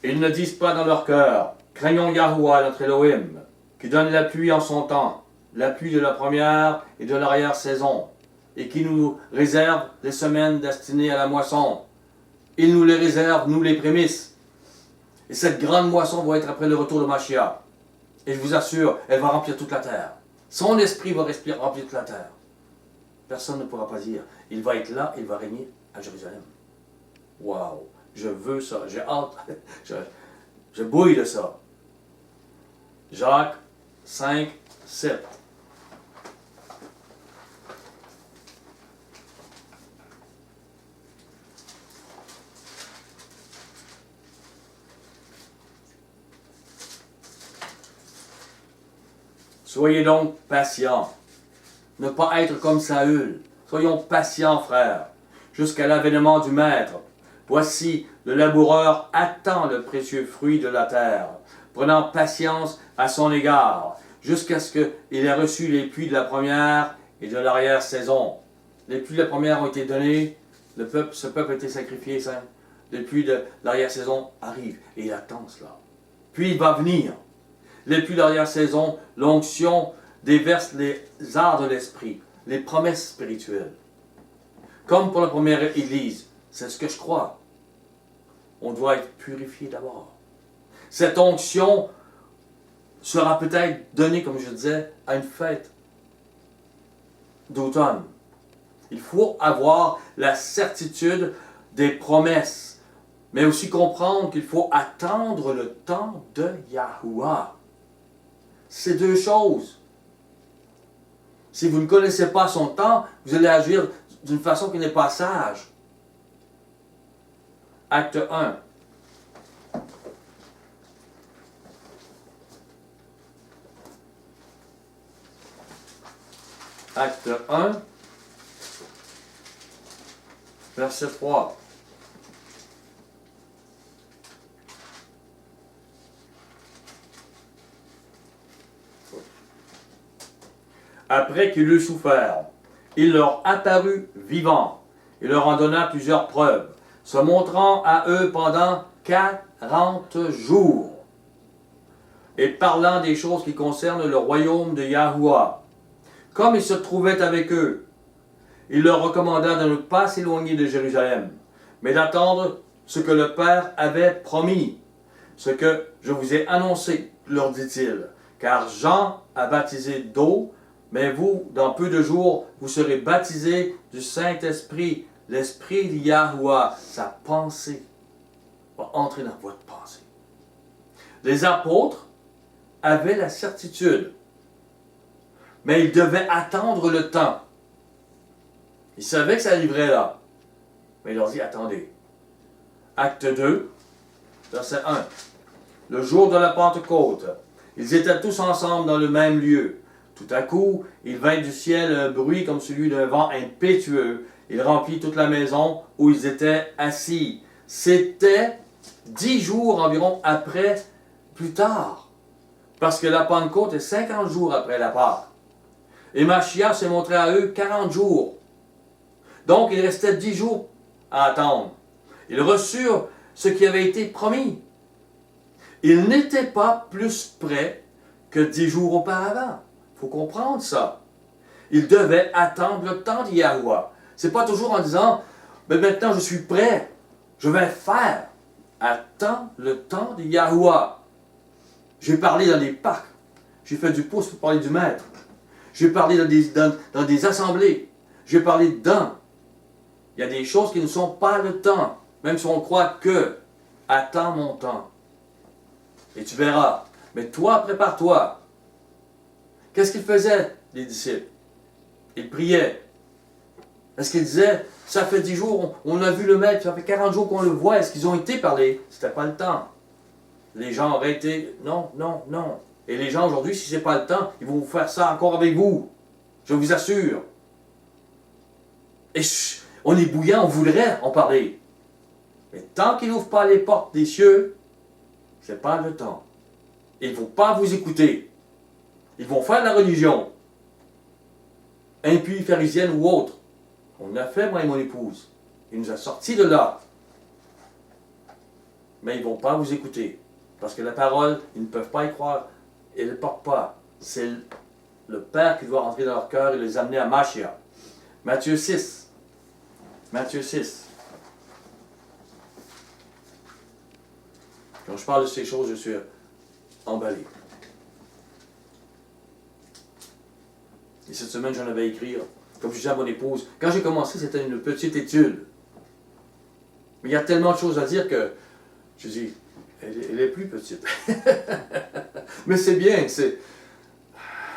Ils ne disent pas dans leur cœur, craignons Yahweh, notre Elohim, qui donne la pluie en son temps, la pluie de la première et de l'arrière-saison, et qui nous réserve les semaines destinées à la moisson. Il nous les réserve, nous les prémices. Et cette grande moisson va être après le retour de Mashiach. Et je vous assure, elle va remplir toute la terre. Son esprit va remplir toute la terre. Personne ne pourra pas dire, il va être là, il va régner à Jérusalem. Waouh! Je veux ça, j'ai hâte, je bouille de ça. Jacques 5, 7. Soyez donc patients. Ne pas être comme Saül. Soyons patients, frères, jusqu'à l'avènement du Maître. Voici, le laboureur attend le précieux fruit de la terre, prenant patience à son égard, jusqu'à ce qu'il ait reçu les pluies de la première et de l'arrière-saison. Les pluies de la première ont été données, ce peuple a été sacrifié, ça. Les pluies de l'arrière-saison arrivent, et il attend cela. Puis il va venir. Les pluies de l'arrière-saison, l'onction déverse les arts de l'esprit, les promesses spirituelles. Comme pour la première Église, c'est ce que je crois. On doit être purifié d'abord. Cette onction sera peut-être donnée, comme je disais, à une fête d'automne. Il faut avoir la certitude des promesses, mais aussi comprendre qu'il faut attendre le temps de Yahuwah. C'est deux choses. Si vous ne connaissez pas son temps, vous allez agir d'une façon qui n'est pas sage. Acte 1. Acte 1, verset 3. Après qu'il eut souffert, il leur apparut vivant et leur en donna plusieurs preuves, se montrant à eux pendant 40 jours et parlant des choses qui concernent le royaume de Yahuwah. Comme il se trouvait avec eux, il leur recommanda de ne pas s'éloigner de Jérusalem, mais d'attendre ce que le Père avait promis, ce que je vous ai annoncé, leur dit-il, car Jean a baptisé d'eau, mais vous, dans peu de jours, vous serez baptisés du Saint-Esprit. L'Esprit de Yahuwah, sa pensée, va entrer dans votre pensée. Les apôtres avaient la certitude, mais ils devaient attendre le temps. Ils savaient que ça arriverait là, mais il leur dit, attendez. Acte 2, verset 1. Le jour de la Pentecôte, ils étaient tous ensemble dans le même lieu. Tout à coup, il vint du ciel un bruit comme celui d'un vent impétueux. Il remplit toute la maison où ils étaient assis. C'était 10 jours environ après, plus tard. Parce que la Pentecôte est 50 jours après la Pâque. Et Mashiach s'est montré à eux 40 jours. Donc, il restait 10 jours à attendre. Ils reçurent ce qui avait été promis. Ils n'étaient pas plus prêts que 10 jours auparavant. Il faut comprendre ça. Ils devaient attendre le temps de Yahuwah. Ce n'est pas toujours en disant, mais maintenant je suis prêt, je vais faire. Attends le temps de Yahuwah. J'ai parlé dans des parcs. J'ai fait du pouce pour parler du maître. J'ai parlé dans des assemblées. J'ai parlé dedans. Il y a des choses qui ne sont pas le temps. Même si on croit que, attends mon temps. Et tu verras. Mais toi, prépare-toi. Qu'est-ce qu'ils faisaient, les disciples? Ils priaient. Est-ce qu'ils disaient, ça fait 10 jours, on a vu le maître, ça fait 40 jours qu'on le voit, est-ce qu'ils ont été parlés? C'était pas le temps. Les gens auraient été, non, non, non. Et les gens aujourd'hui, si ce n'est pas le temps, ils vont vous faire ça encore avec vous. Je vous assure. Et on est bouillant, on voudrait en parler. Mais tant qu'ils n'ouvrent pas les portes des cieux, ce n'est pas le temps. Ils ne vont pas vous écouter. Ils vont faire de la religion. Impie, pharisienne ou autre. On a fait, moi et mon épouse. Il nous a sortis de là. Mais ils ne vont pas vous écouter. Parce que la parole, ils ne peuvent pas y croire. Ils ne le portent pas. C'est le Père qui doit rentrer dans leur cœur et les amener à Mashiach. Matthieu 6. Matthieu 6. Quand je parle de ces choses, je suis emballé. Et cette semaine, j'en avais écrit, comme je disais à mon épouse, quand j'ai commencé, c'était une petite étude. Mais il y a tellement de choses à dire que je dis, elle est plus petite. Mais c'est bien,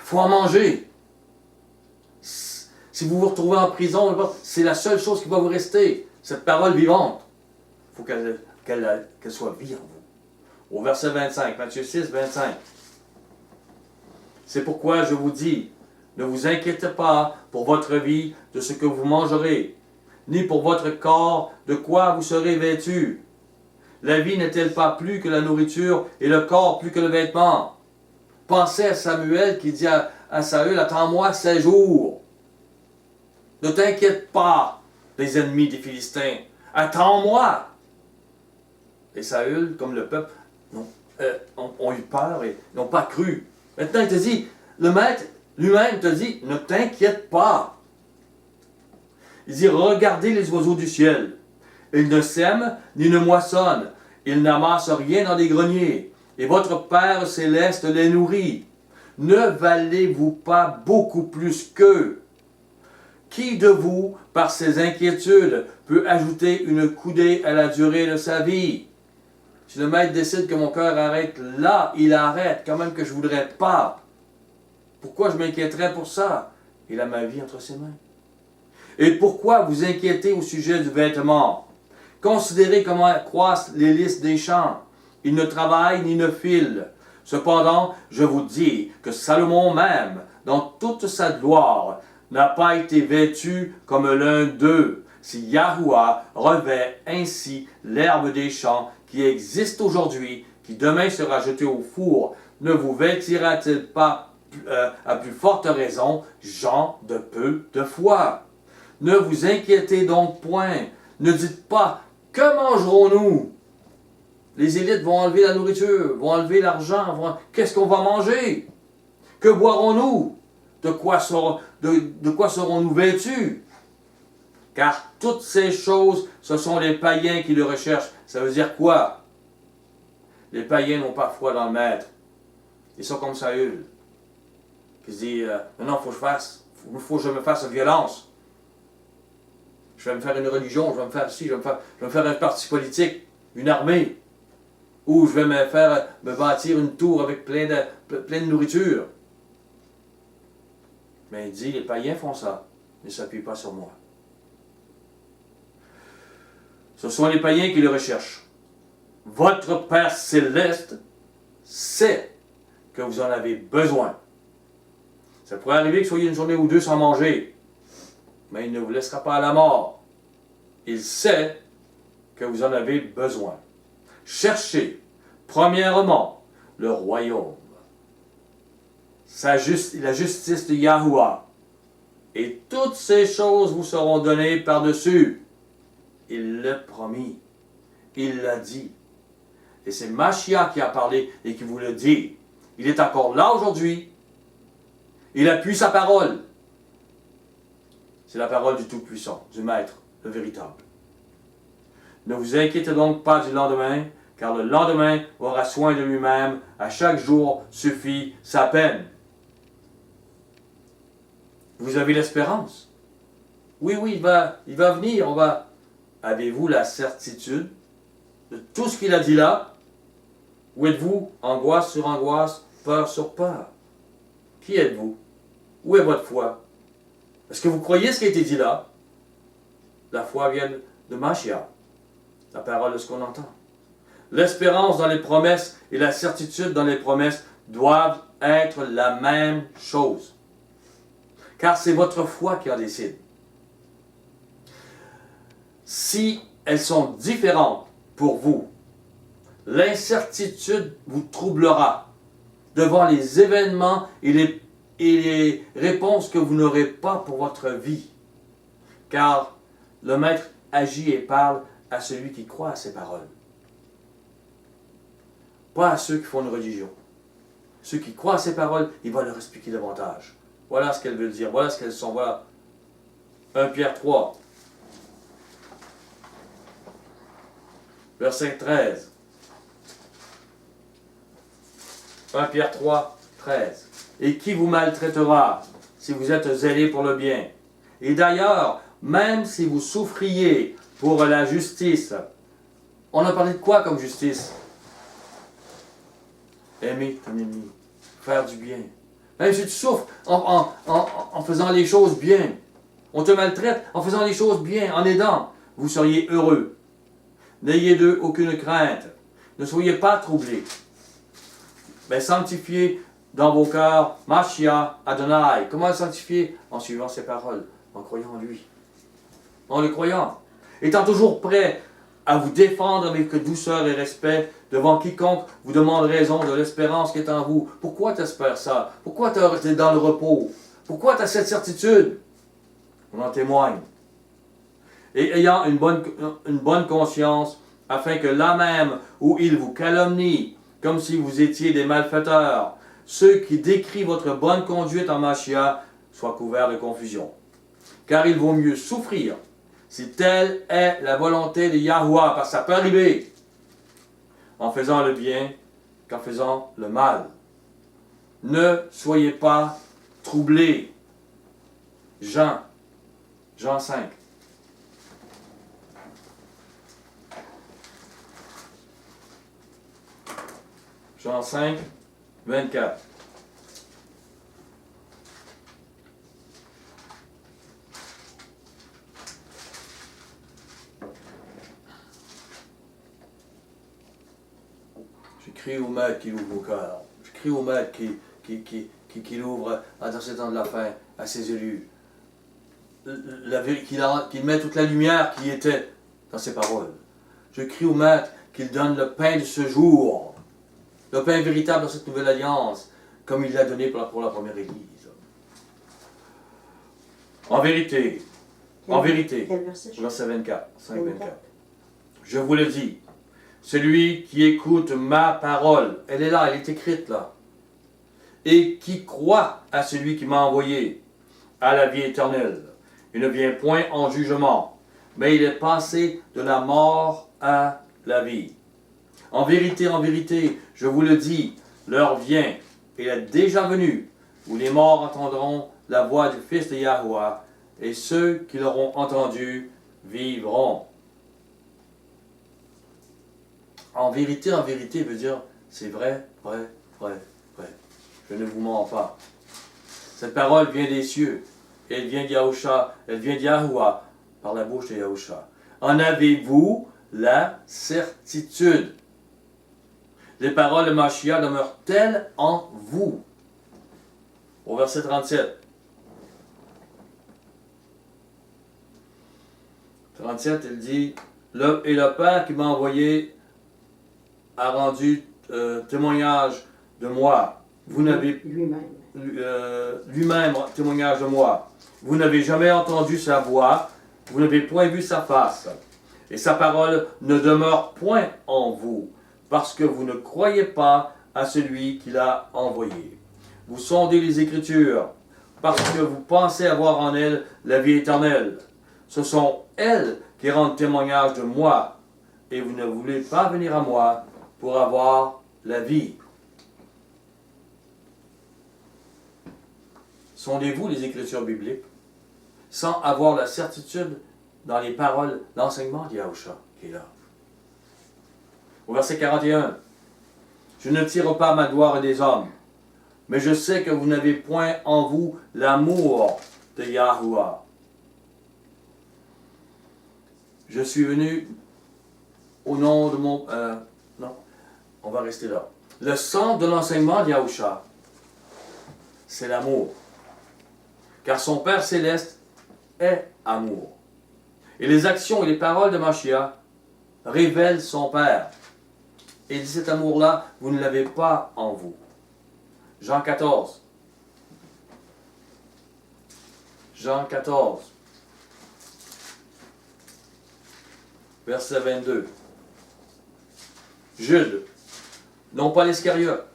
faut en manger. Si vous vous retrouvez en prison, c'est la seule chose qui va vous rester, cette parole vivante. Il faut qu'elle soit vie en vous. Au verset 25, Matthieu 6, 25. C'est pourquoi je vous dis, ne vous inquiétez pas pour votre vie de ce que vous mangerez, ni pour votre corps de quoi vous serez vêtus. La vie n'est-elle pas plus que la nourriture et le corps plus que le vêtement? Pensez à Samuel qui dit à Saül, attends-moi 16 jours. Ne t'inquiète pas des ennemis des Philistins. Attends-moi. Et Saül, comme le peuple, ont eu peur et n'ont pas cru. Maintenant, il te dit, le maître lui-même te dit, ne t'inquiète pas. Il dit, regardez les oiseaux du ciel. Ils ne sèment ni ne moissonnent. Ils n'amassent rien dans les greniers. Et votre Père céleste les nourrit. Ne valez-vous pas beaucoup plus qu'eux? Qui de vous, par ses inquiétudes, peut ajouter une coudée à la durée de sa vie? Si le maître décide que mon cœur arrête là, il arrête, quand même que je ne voudrais pas. Pourquoi je m'inquiéterais pour ça? Il a ma vie entre ses mains. Et pourquoi vous inquiétez au sujet du vêtement? Considérez comment croissent les lys des champs. Ils ne travaillent ni ne filent. Cependant, je vous dis que Salomon même, dans toute sa gloire, n'a pas été vêtu comme l'un d'eux. Si Yahuwah revêt ainsi l'herbe des champs qui existe aujourd'hui, qui demain sera jetée au four, ne vous vêtira-t-il pas à plus forte raison, gens de peu de foi? Ne vous inquiétez donc point. Ne dites pas, que mangerons-nous? Les élites vont enlever la nourriture, vont enlever l'argent. Qu'est-ce qu'on va manger? Que boirons-nous? De quoi serons-nous vêtus? Car toutes ces choses, ce sont les païens qui le recherchent. Ça veut dire quoi? Les païens n'ont pas foi dans le Maître. Ils sont comme Saül, qui se dit, non, il faut que je me fasse violence. Je vais me faire une religion, je vais me faire ci, je vais me faire un parti politique, une armée. Ou je vais me bâtir une tour avec plein de nourriture. Mais il dit, les païens font ça, ne s'appuient pas sur moi. Ce sont les païens qui le recherchent. Votre Père céleste sait que vous en avez besoin. Ça pourrait arriver que vous soyez une journée ou deux sans manger, mais il ne vous laissera pas à la mort. Il sait que vous en avez besoin. Cherchez, premièrement, le royaume, la justice de Yahuwah, et toutes ces choses vous seront données par-dessus. Il l'a promis, il l'a dit. Et c'est Mashiach qui a parlé et qui vous le dit. Il est encore là aujourd'hui. Il appuie sa parole. C'est la parole du Tout-Puissant, du Maître, le véritable. Ne vous inquiétez donc pas du lendemain, car le lendemain aura soin de lui-même. À chaque jour suffit sa peine. Vous avez l'espérance. Oui, il va venir. Avez-vous la certitude de tout ce qu'il a dit là? Ou êtes-vous angoisse sur angoisse, peur sur peur? Qui êtes-vous? Où est votre foi? Est-ce que vous croyez ce qui a été dit là? La foi vient de Mashiach, la parole de ce qu'on entend. L'espérance dans les promesses et la certitude dans les promesses doivent être la même chose. Car c'est votre foi qui en décide. Si elles sont différentes pour vous, l'incertitude vous troublera devant les événements et les réponses que vous n'aurez pas pour votre vie. Car le Maître agit et parle à celui qui croit à ses paroles. Pas à ceux qui font une religion. Ceux qui croient à ses paroles, il va leur expliquer davantage. Voilà ce qu'elles veulent dire, voilà ce qu'elles sont. Voilà. 1 Pierre 3, verset 13. 1 Pierre 3, 13. Et qui vous maltraitera si vous êtes zélés pour le bien? Et d'ailleurs, même si vous souffriez pour la justice, on a parlé de quoi comme justice? Aimer ton ennemi, faire du bien. Même si tu souffres en faisant les choses bien, on te maltraite en faisant les choses bien, en aidant, vous seriez heureux. N'ayez d'eux aucune crainte. Ne soyez pas troublés. Mais sanctifiez dans vos cœurs Mashiach Adonai. Comment le sanctifier? En suivant ses paroles, en croyant en lui. En le croyant. Étant toujours prêt à vous défendre avec douceur et respect devant quiconque vous demande raison de l'espérance qui est en vous. Pourquoi tu espères ça? Pourquoi tu es dans le repos? Pourquoi tu as cette certitude? On en témoigne. Et ayant une bonne conscience, afin que là même où ils vous calomnient, comme si vous étiez des malfaiteurs, ceux qui décrient votre bonne conduite en Mashiach soient couverts de confusion. Car il vaut mieux souffrir, si telle est la volonté de Yahuwah, parce que ça peut arriver, en faisant le bien qu'en faisant le mal. Ne soyez pas troublés. Jean 5. Jean 5, 24. Je crie au maître qu'il ouvre vos cœurs. Je crie au maître qu'il ouvre dans ces temps de la fin à ses élus. Qu'il met toute la lumière qui était dans ses paroles. Je crie au maître qu'il donne le pain de ce jour. Le pain véritable dans cette nouvelle alliance, comme il l'a donné pour la première Église. En vérité, verset 24, 5, 24. Je vous le dis, celui qui écoute ma parole, elle est là, elle est écrite là, et qui croit à celui qui m'a envoyé, à la vie éternelle. Il ne vient point en jugement, mais il est passé de la mort à la vie. En vérité, je vous le dis, l'heure vient, et elle est déjà venue, où les morts entendront la voix du Fils de Yahuwah, et ceux qui l'auront entendu vivront. En vérité veut dire, c'est vrai. Je ne vous mens pas. Cette parole vient des cieux, et elle vient d'Yahusha, elle vient d'Yahuwah, par la bouche de Yahusha. En avez-vous la certitude? Les paroles de Mashiach demeurent-elles en vous? Au verset 37. 37, il dit, et le Père qui m'a envoyé a rendu témoignage de moi. Vous n'avez lui-même témoignage de moi. Vous n'avez jamais entendu sa voix, vous n'avez point vu sa face. Et sa parole ne demeure point en vous, parce que vous ne croyez pas à celui qui l'a envoyé. Vous sondez les Écritures, parce que vous pensez avoir en elles la vie éternelle. Ce sont elles qui rendent témoignage de moi, et vous ne voulez pas venir à moi pour avoir la vie. Sondez-vous les Écritures bibliques, sans avoir la certitude dans les paroles, l'enseignement d'Yahusha qui est là. Au verset 41, je ne tire pas ma gloire des hommes, mais je sais que vous n'avez point en vous l'amour de Yahuwah. Je suis venu au nom de mon... non, on va rester là. Le centre de l'enseignement d'Yahusha, c'est l'amour. Car son Père céleste est amour. Et les actions et les paroles de Mashiach révèlent son Père. Et cet amour-là, vous ne l'avez pas en vous. Jean 14. Jean 14. Verset 22. Jude, non pas l'Iscariote.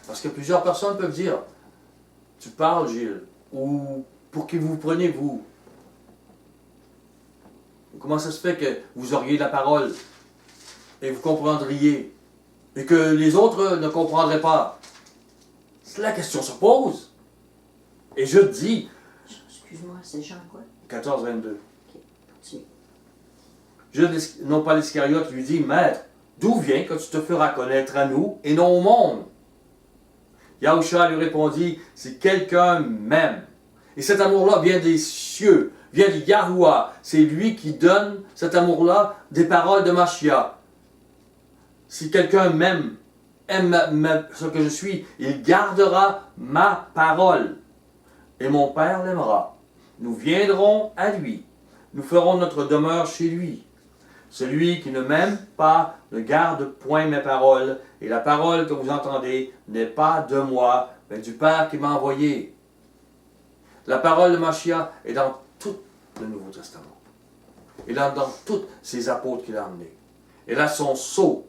Parce que plusieurs personnes peuvent dire, tu parles, Gilles, ou pour qui vous prenez, vous. Comment ça se fait que vous auriez la parole et vous comprendriez et que les autres ne comprendraient pas? La question se pose. Et je dis... Excuse-moi, c'est Jean quoi? 14, 22. Ok, continue. Jude, non pas l'Iscariote, lui dit, Maître, d'où vient que tu te feras connaître à nous et non au monde? Yahusha lui répondit, si quelqu'un m'aime, et cet amour-là vient des cieux, vient de Yahuwah, c'est lui qui donne cet amour-là des paroles de Mashiach. Si quelqu'un m'aime, aime ce que je suis, il gardera ma parole. Et mon Père l'aimera. Nous viendrons à lui. Nous ferons notre demeure chez lui. Celui qui ne m'aime pas ne garde point mes paroles, et la parole que vous entendez n'est pas de moi, mais du Père qui m'a envoyé. La parole de Mashiach est dans tout le Nouveau Testament. Et dans tous ces apôtres qu'il a emmenés. Et là, son sceau.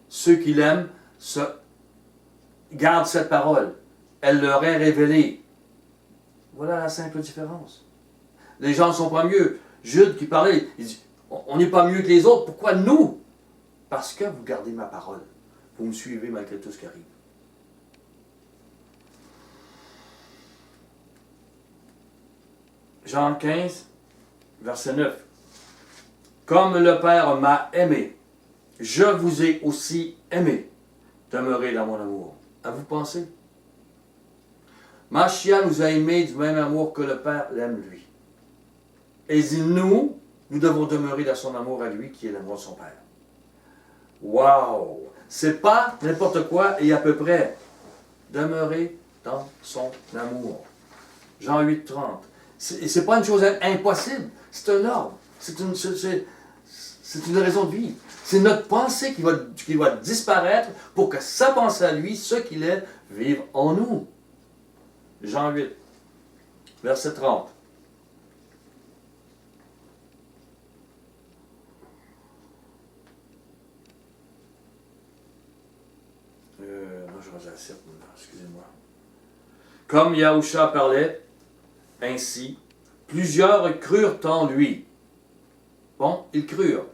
Ceux qui l'aiment gardent cette parole. Elle leur est révélée. Voilà la simple différence. Les gens ne sont pas mieux. Jude qui parlait, il dit, on n'est pas mieux que les autres. Pourquoi nous? Parce que vous gardez ma parole. Vous me suivez malgré tout ce qui arrive. Jean 15, verset 9. Comme le Père m'a aimé, je vous ai aussi aimé. Demeurez dans mon amour. À vous penser? Mashiach nous a aimés du même amour que le Père l'aime lui. Et nous devons demeurer dans son amour à lui, qui est l'amour de son Père. Waouh! C'est pas n'importe quoi et à peu près. Demeurer dans son amour. Jean 8, 30. C'est pas une chose impossible. C'est un ordre. C'est une raison de vie. C'est notre pensée qui va disparaître pour que sa pensée à lui, ce qu'il est, vive en nous. Jean 8, verset 30. Non, je vais à 7, excusez-moi. Comme Yahusha parlait ainsi, plusieurs crurent en lui. Bon, ils crurent.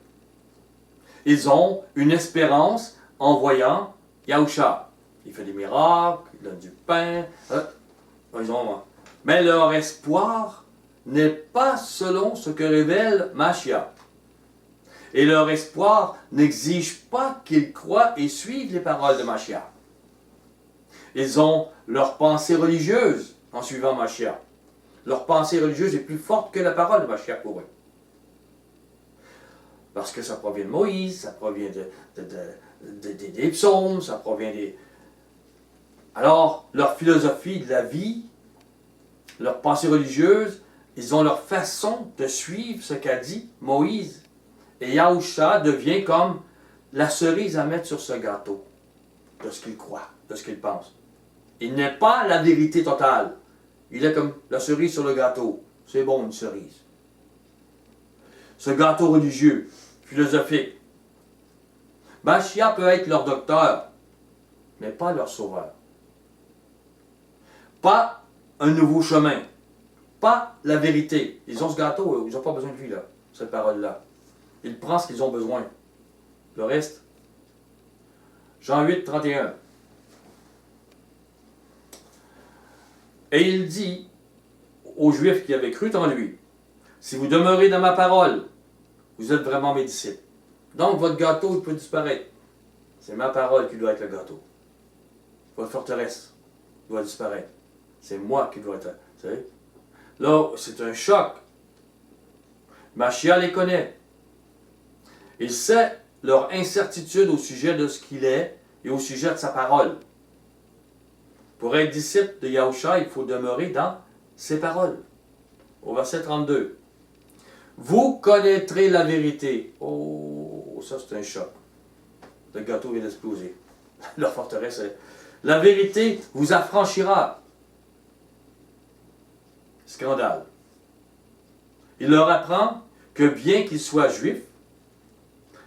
Ils ont une espérance en voyant Yahusha. Il fait des miracles, il donne du pain. Mais leur espoir n'est pas selon ce que révèle Mashiach. Et leur espoir n'exige pas qu'ils croient et suivent les paroles de Mashiach. Ils ont leur pensée religieuse en suivant Mashiach. Leur pensée religieuse est plus forte que la parole de Mashiach pour eux. Parce que ça provient de Moïse, ça provient des psaumes, ça provient des... Alors, leur philosophie de la vie, leur pensée religieuse, ils ont leur façon de suivre ce qu'a dit Moïse. Et Yahusha devient comme la cerise à mettre sur ce gâteau de ce qu'il croit, de ce qu'il pense. Il n'est pas la vérité totale. Il est comme la cerise sur le gâteau. C'est bon, une cerise. Ce gâteau religieux, philosophique. Mashiach peut être leur docteur, mais pas leur sauveur. Pas un nouveau chemin. Pas la vérité. Ils ont ce gâteau, ils n'ont pas besoin de lui, là, cette parole-là. Ils prennent ce qu'ils ont besoin. Le reste. Jean 8, 31. Et il dit aux Juifs qui avaient cru en lui, si vous demeurez dans ma parole, vous êtes vraiment mes disciples. Donc votre gâteau il peut disparaître. C'est ma parole qui doit être le gâteau. Votre forteresse doit disparaître. C'est moi qui dois être. Vous savez? Là, c'est un choc. Mashiach les connaît. Il sait leur incertitude au sujet de ce qu'il est et au sujet de sa parole. Pour être disciple de Yahusha, il faut demeurer dans ses paroles. Au verset 32. Vous connaîtrez la vérité. Oh, ça c'est un choc. Le gâteau vient d'exploser. Leur forteresse est... La vérité vous affranchira. Scandale. Il leur apprend que bien qu'ils soient juifs,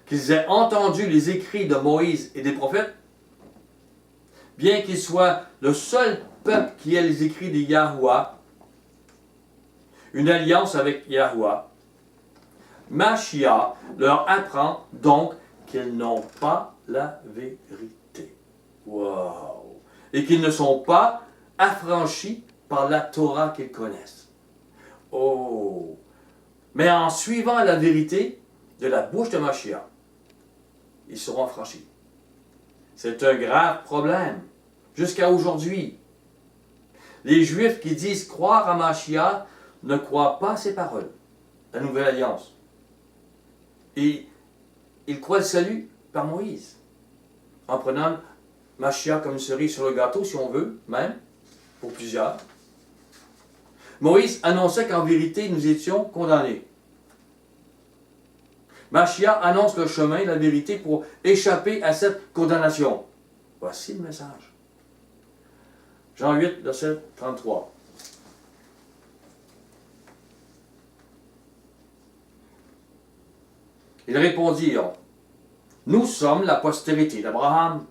qu'ils aient entendu les écrits de Moïse et des prophètes, bien qu'ils soient le seul peuple qui ait les écrits de Yahuwah, une alliance avec Yahuwah, Mashiach leur apprend donc qu'ils n'ont pas la vérité. Wow! Et qu'ils ne sont pas affranchis par la Torah qu'ils connaissent. Oh! Mais en suivant la vérité de la bouche de Mashiach, ils seront affranchis. C'est un grave problème. Jusqu'à aujourd'hui, les Juifs qui disent croire à Mashiach ne croient pas à ses paroles, la nouvelle alliance. Et ils croient le salut par Moïse, en prenant Mashiach comme une cerise sur le gâteau, si on veut, même, pour plusieurs. Moïse annonçait qu'en vérité, nous étions condamnés. Mashiach annonce le chemin, la vérité, pour échapper à cette condamnation. Voici le message. Jean 8, verset 33. Ils répondirent, « Nous sommes la postérité d'Abraham,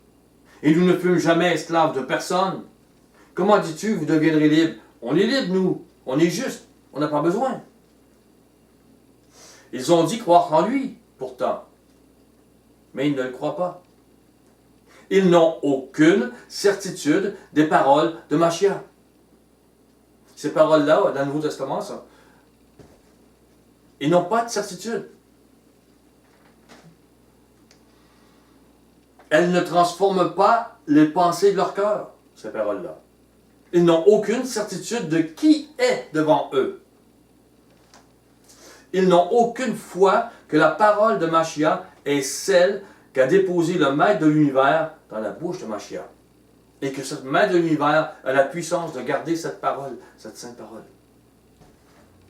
et nous ne fûmes jamais esclaves de personne. Comment dis-tu, vous deviendrez libres? On est libres, nous. On est juste. On n'a pas besoin. » Ils ont dit croire en lui, pourtant. Mais ils ne le croient pas. Ils n'ont aucune certitude des paroles de Mashiach. Ces paroles-là, dans le Nouveau Testament, ça, ils n'ont pas de certitude. Elles ne transforment pas les pensées de leur cœur, ces paroles-là. Ils n'ont aucune certitude de qui est devant eux. Ils n'ont aucune foi que la parole de Mashiach est celle qu'a déposée le Maître de l'univers dans la bouche de Mashiach. Et que cette Maître de l'univers a la puissance de garder cette parole, cette sainte parole.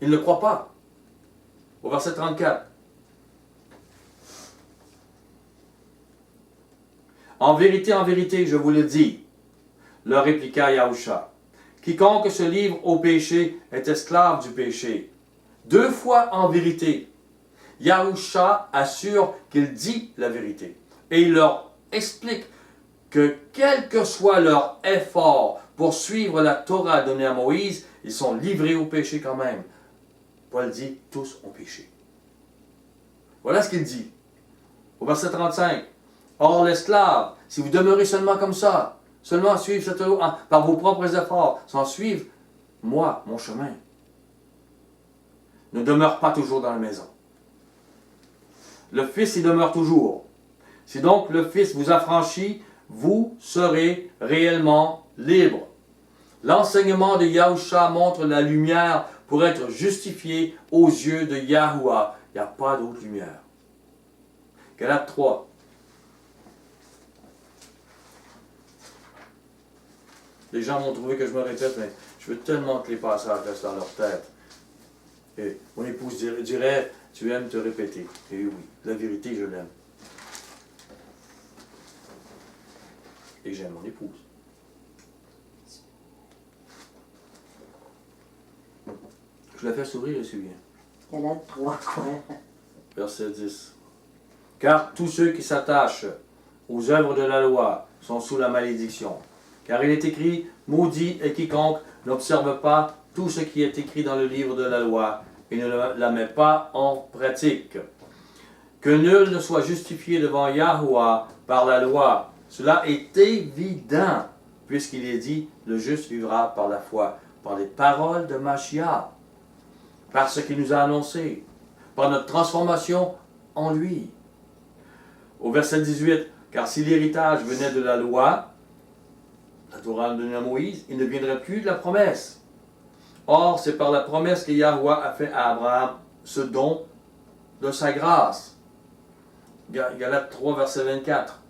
Ils ne croient pas. Au verset 34. En vérité, je vous le dis, leur répliqua Yahusha, quiconque se livre au péché est esclave du péché. 2 fois en vérité, Yahusha assure qu'il dit la vérité. Et il leur explique que quel que soit leur effort pour suivre la Torah donnée à Moïse, ils sont livrés au péché quand même. Paul dit, tous ont péché. Voilà ce qu'il dit. Au verset 35. Or l'esclave, si vous demeurez seulement comme ça, seulement suivre cette loi par vos propres efforts, sans suivre moi, mon chemin, ne demeure pas toujours dans la maison. Le Fils y demeure toujours. Si donc le Fils vous affranchit, vous serez réellement libre. L'enseignement de Yahusha montre la lumière pour être justifié aux yeux de Yahuwah. Il n'y a pas d'autre lumière. Galates 3. Les gens vont trouver que je me répète, mais je veux tellement que les passages restent dans leur tête. Et mon épouse dirait, tu aimes te répéter. Et oui, la vérité, je l'aime. Et j'aime mon épouse. Je la fais sourire, c'est bien. Galates 3, quoi. Verset 10. Car tous ceux qui s'attachent aux œuvres de la loi sont sous la malédiction. Car il est écrit, maudit est quiconque n'observe pas tout ce qui est écrit dans le livre de la loi et ne la met pas en pratique. Que nul ne soit justifié devant Yahuwah par la loi. Cela est évident, puisqu'il est dit, le juste vivra par la foi, par les paroles de Mashiach, par ce qu'il nous a annoncé, par notre transformation en lui. Au verset 18, car si l'héritage venait de la loi, la Torah donnée à Moïse, il ne viendrait plus de la promesse. Or, c'est par la promesse que Yahuwah a fait à Abraham ce don de sa grâce. Galates 3, verset 24.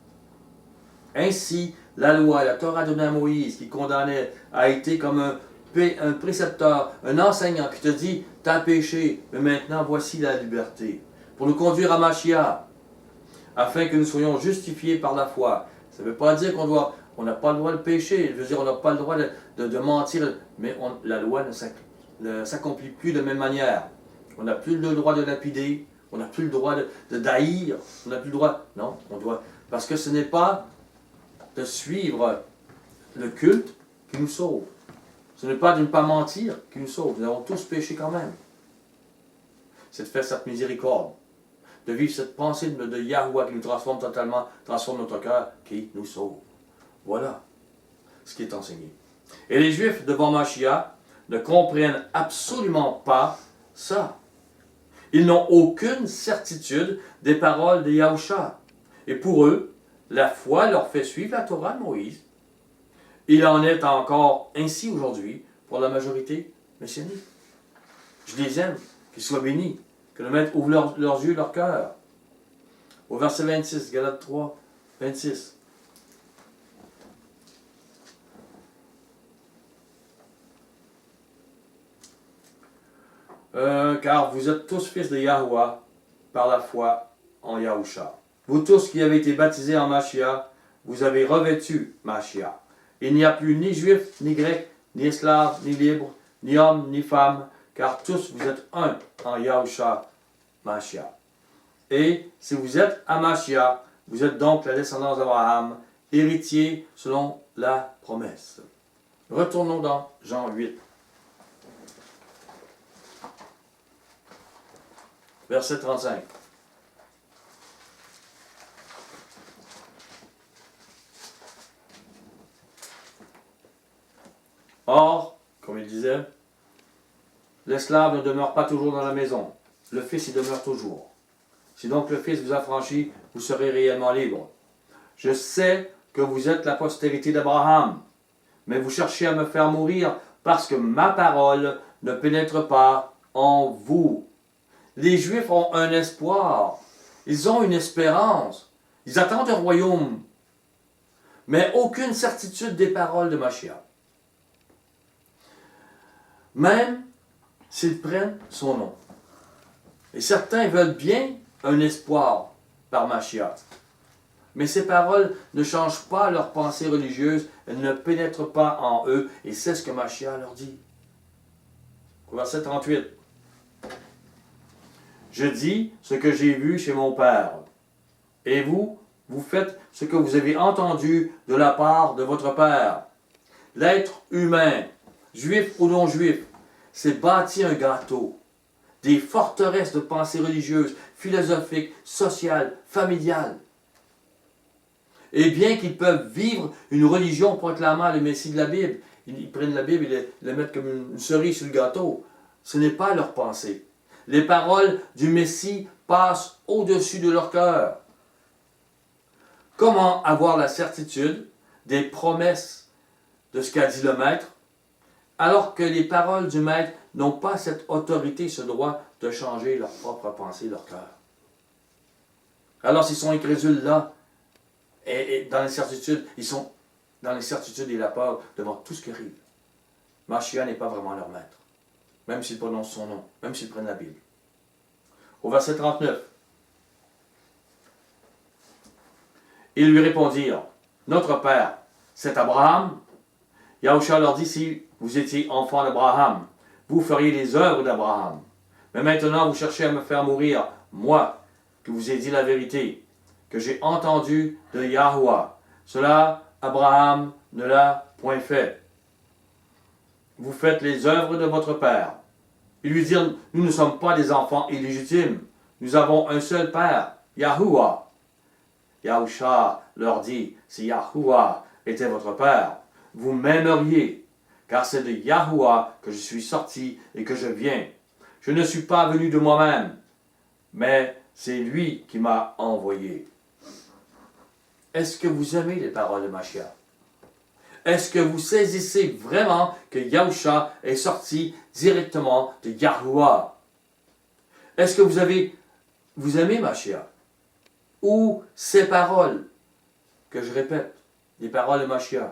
Ainsi, la loi, la Torah donnée à Moïse, qui condamnait, a été comme un précepteur, un enseignant qui te dit, t'as péché, mais maintenant voici la liberté. Pour nous conduire à Mashiach, afin que nous soyons justifiés par la foi. Ça ne veut pas dire on n'a pas le droit de pécher, je veux dire, on n'a pas le droit de mentir, mais la loi ne s'accomplit plus de la même manière. On n'a plus le droit de lapider, on n'a plus le droit de d'haïr, on n'a plus le droit, non, on doit, parce que ce n'est pas de suivre le culte qui nous sauve. Ce n'est pas de ne pas mentir qui nous sauve. Nous avons tous péché quand même. C'est de faire cette miséricorde, de vivre cette pensée de Yahuwah qui nous transforme totalement, transforme notre cœur, qui nous sauve. Voilà ce qui est enseigné. Et les Juifs devant Mashiach ne comprennent absolument pas ça. Ils n'ont aucune certitude des paroles de Yahusha. Et pour eux, la foi leur fait suivre la Torah de Moïse. Il en est encore ainsi aujourd'hui pour la majorité messianique. Je les aime, qu'ils soient bénis, que le Maître ouvre leurs yeux, leur cœur. Au verset 26, Galates 3, 26. Car vous êtes tous fils de Yahuwah par la foi en Yahusha. Vous tous qui avez été baptisés en Mashiach, vous avez revêtu Mashiach. Il n'y a plus ni juif, ni grec, ni esclave, ni libre, ni homme, ni femme, car tous vous êtes un en Yahusha Mashiach. Et si vous êtes à Mashiach, vous êtes donc la descendance d'Abraham, héritier selon la promesse. Retournons dans Jean 8. Verset 35. Or, comme il disait, l'esclave ne demeure pas toujours dans la maison, le Fils y demeure toujours. Si donc le Fils vous affranchit, vous serez réellement libre. Je sais que vous êtes la postérité d'Abraham, mais vous cherchez à me faire mourir parce que ma parole ne pénètre pas en vous. Les Juifs ont un espoir, ils ont une espérance, ils attendent un royaume, mais aucune certitude des paroles de Mashiach. Même s'ils prennent son nom. Et certains veulent bien un espoir par Mashiach. Mais ces paroles ne changent pas leur pensée religieuse, elles ne pénètrent pas en eux, et c'est ce que Mashiach leur dit. Verset 38. Je dis ce que j'ai vu chez mon Père, et vous, vous faites ce que vous avez entendu de la part de votre Père. L'être humain, juif ou non juif, s'est bâti un gâteau, des forteresses de pensée religieuse, philosophique, sociale, familiale. Et bien qu'ils peuvent vivre une religion proclamant le Messie de la Bible, ils prennent la Bible et la mettent comme une cerise sur le gâteau. Ce n'est pas leur pensée. Les paroles du Messie passent au-dessus de leur cœur. Comment avoir la certitude des promesses de ce qu'a dit le Maître, alors que les paroles du Maître n'ont pas cette autorité, ce droit de changer leur propre pensée, leur cœur? Alors s'ils sont incrédules là, et dans l'incertitude, ils sont dans l'incertitude et la peur devant tout ce qui arrive. Mashiach n'est pas vraiment leur maître, même s'ils prononcent son nom, même s'ils prennent la Bible. Au verset 39, ils lui répondirent, notre Père, c'est Abraham. Yahusha leur dit, si vous étiez enfant d'Abraham, vous feriez les œuvres d'Abraham. Mais maintenant, vous cherchez à me faire mourir, moi, qui vous ai dit la vérité, que j'ai entendu de Yahuwah. Cela, Abraham ne l'a point fait. Vous faites les œuvres de votre Père. Ils lui dirent, nous ne sommes pas des enfants illégitimes. Nous avons un seul Père, Yahuwah. Yahusha leur dit, si Yahuwah était votre Père, vous m'aimeriez, car c'est de Yahuwah que je suis sorti et que je viens. Je ne suis pas venu de moi-même, mais c'est lui qui m'a envoyé. Est-ce que vous aimez les paroles de Mashiach? Est-ce que vous saisissez vraiment que Yahusha est sorti directement de Yahuwah? Est-ce que vous aimez Mashiach? Ou ces paroles, que je répète, les paroles de Mashiach,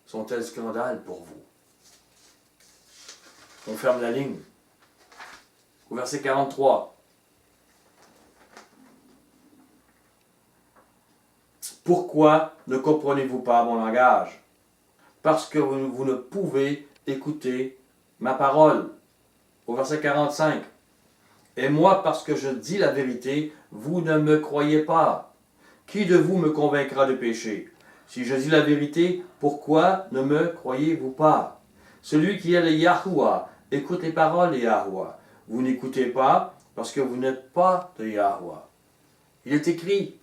sont-elles scandales pour vous? On ferme la ligne. Au verset 43. Pourquoi ne comprenez-vous pas mon langage? Parce que vous ne pouvez écouter ma parole. Au verset 45. Et moi, parce que je dis la vérité, vous ne me croyez pas. Qui de vous me convaincra de péché? Si je dis la vérité, pourquoi ne me croyez-vous pas? Celui qui est le Yahuwah écoute les paroles de Yahuwah. Vous n'écoutez pas parce que vous n'êtes pas de Yahuwah. Il est écrit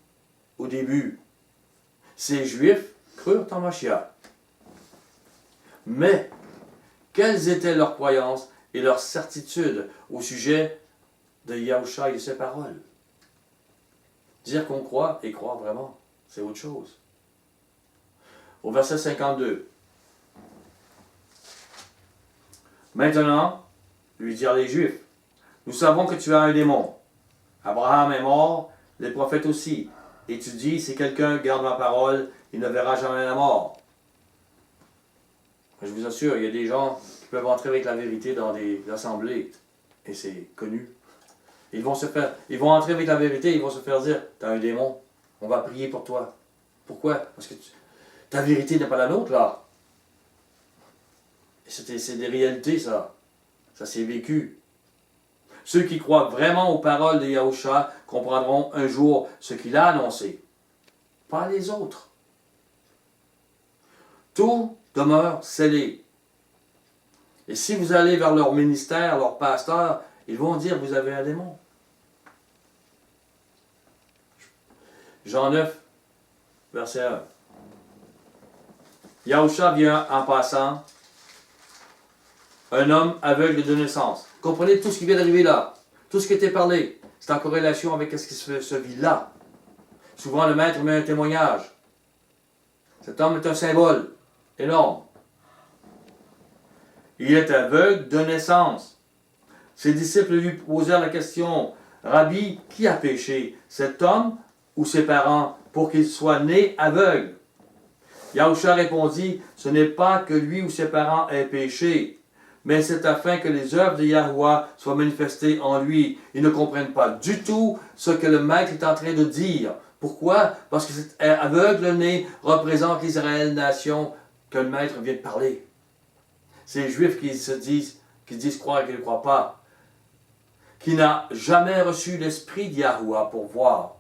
au début, ces Juifs crurent en Mashiach. Mais, quelles étaient leurs croyances et leurs certitudes au sujet de Yahusha et de ses paroles? Dire qu'on croit et croire vraiment, c'est autre chose. Au verset 52. Maintenant, lui dirent les Juifs, nous savons que tu as un démon. Abraham est mort, les prophètes aussi. Et tu dis, si quelqu'un garde ma parole, il ne verra jamais la mort. Je vous assure, il y a des gens qui peuvent entrer avec la vérité dans des assemblées. Et c'est connu. Ils vont entrer avec la vérité, ils vont se faire dire, tu as un démon, on va prier pour toi. Pourquoi? Parce que ta vérité n'est pas la nôtre, là. C'est des réalités, ça. Ça s'est vécu. Ceux qui croient vraiment aux paroles de Yahushua comprendront un jour ce qu'il a annoncé. Pas les autres. Tout demeure scellé. Et si vous allez vers leur ministère, leur pasteur, ils vont dire, vous avez un démon. Jean 9, verset 1. Yahushua vient en passant, un homme aveugle de naissance. Comprenez tout ce qui vient d'arriver là. Tout ce qui était parlé. C'est en corrélation avec ce qui se vit là. Souvent, le maître met un témoignage. Cet homme est un symbole énorme. Il est aveugle de naissance. Ses disciples lui posèrent la question, Rabbi, qui a péché, cet homme ou ses parents, pour qu'il soit né aveugle? Yahushua répondit, ce n'est pas que lui ou ses parents aient péché, mais c'est afin que les œuvres de Yahuwah soient manifestées en lui. Ils ne comprennent pas du tout ce que le maître est en train de dire. Pourquoi? Parce que cet aveugle-né représente l'Israël nation que le maître vient de parler. C'est les Juifs qui disent croire et qui ne croient pas. Qui n'a jamais reçu l'esprit de Yahuwah pour voir.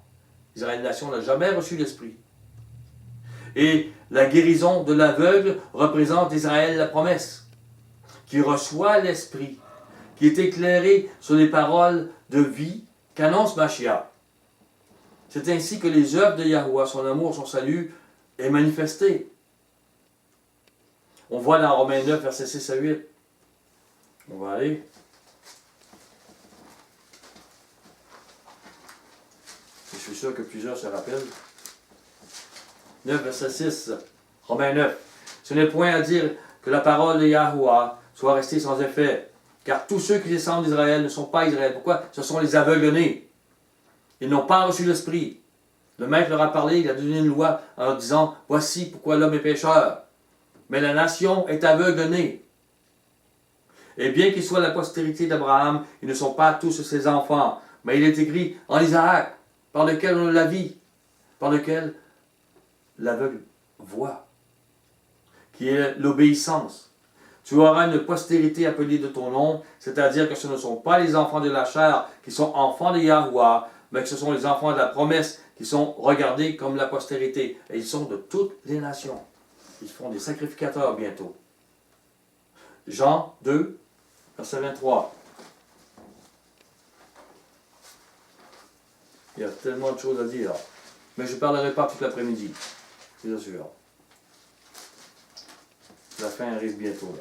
L'Israël nation n'a jamais reçu l'esprit. Et la guérison de l'aveugle représente Israël la promesse, qui reçoit l'esprit, qui est éclairé sur les paroles de vie qu'annonce Mashiach. C'est ainsi que les œuvres de Yahuwah, son amour, son salut, est manifesté. On voit dans Romains 9, versets 6 à 8. On va aller. Je suis sûr que plusieurs se rappellent. 9, verset 6. Romains 9. Ce n'est point à dire que la parole de Yahuwah soit restée sans effet, car tous ceux qui descendent d'Israël ne sont pas Israël. Pourquoi? Ce sont les aveugle-nés. Ils n'ont pas reçu l'esprit. Le maître leur a parlé, il a donné une loi en leur disant, voici pourquoi l'homme est pécheur. Mais la nation est aveugle-née. Et bien qu'ils soient la postérité d'Abraham, ils ne sont pas tous ses enfants. Mais il est écrit en Isaac, par lequel on a la vie, par lequel l'aveugle voit, qui est l'obéissance. Tu auras une postérité appelée de ton nom, c'est-à-dire que ce ne sont pas les enfants de la chair qui sont enfants de Yahuwah, mais que ce sont les enfants de la promesse qui sont regardés comme la postérité. Et ils sont de toutes les nations. Ils seront des sacrificateurs bientôt. Jean 2, verset 23. Il y a tellement de choses à dire. Mais je ne parlerai pas toute l'après-midi. Bien sûr. La fin arrive bientôt.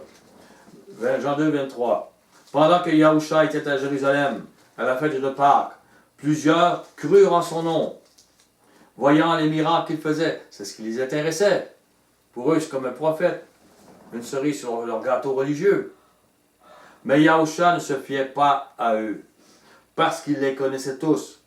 Là. Jean 2, 23. Pendant que Yahushua était à Jérusalem, à la fête de Pâques, plusieurs crurent en son nom, voyant les miracles qu'il faisait. C'est ce qui les intéressait. Pour eux, c'est comme un prophète, une cerise sur leur gâteau religieux. Mais Yahushua ne se fiait pas à eux, parce qu'il les connaissait tous,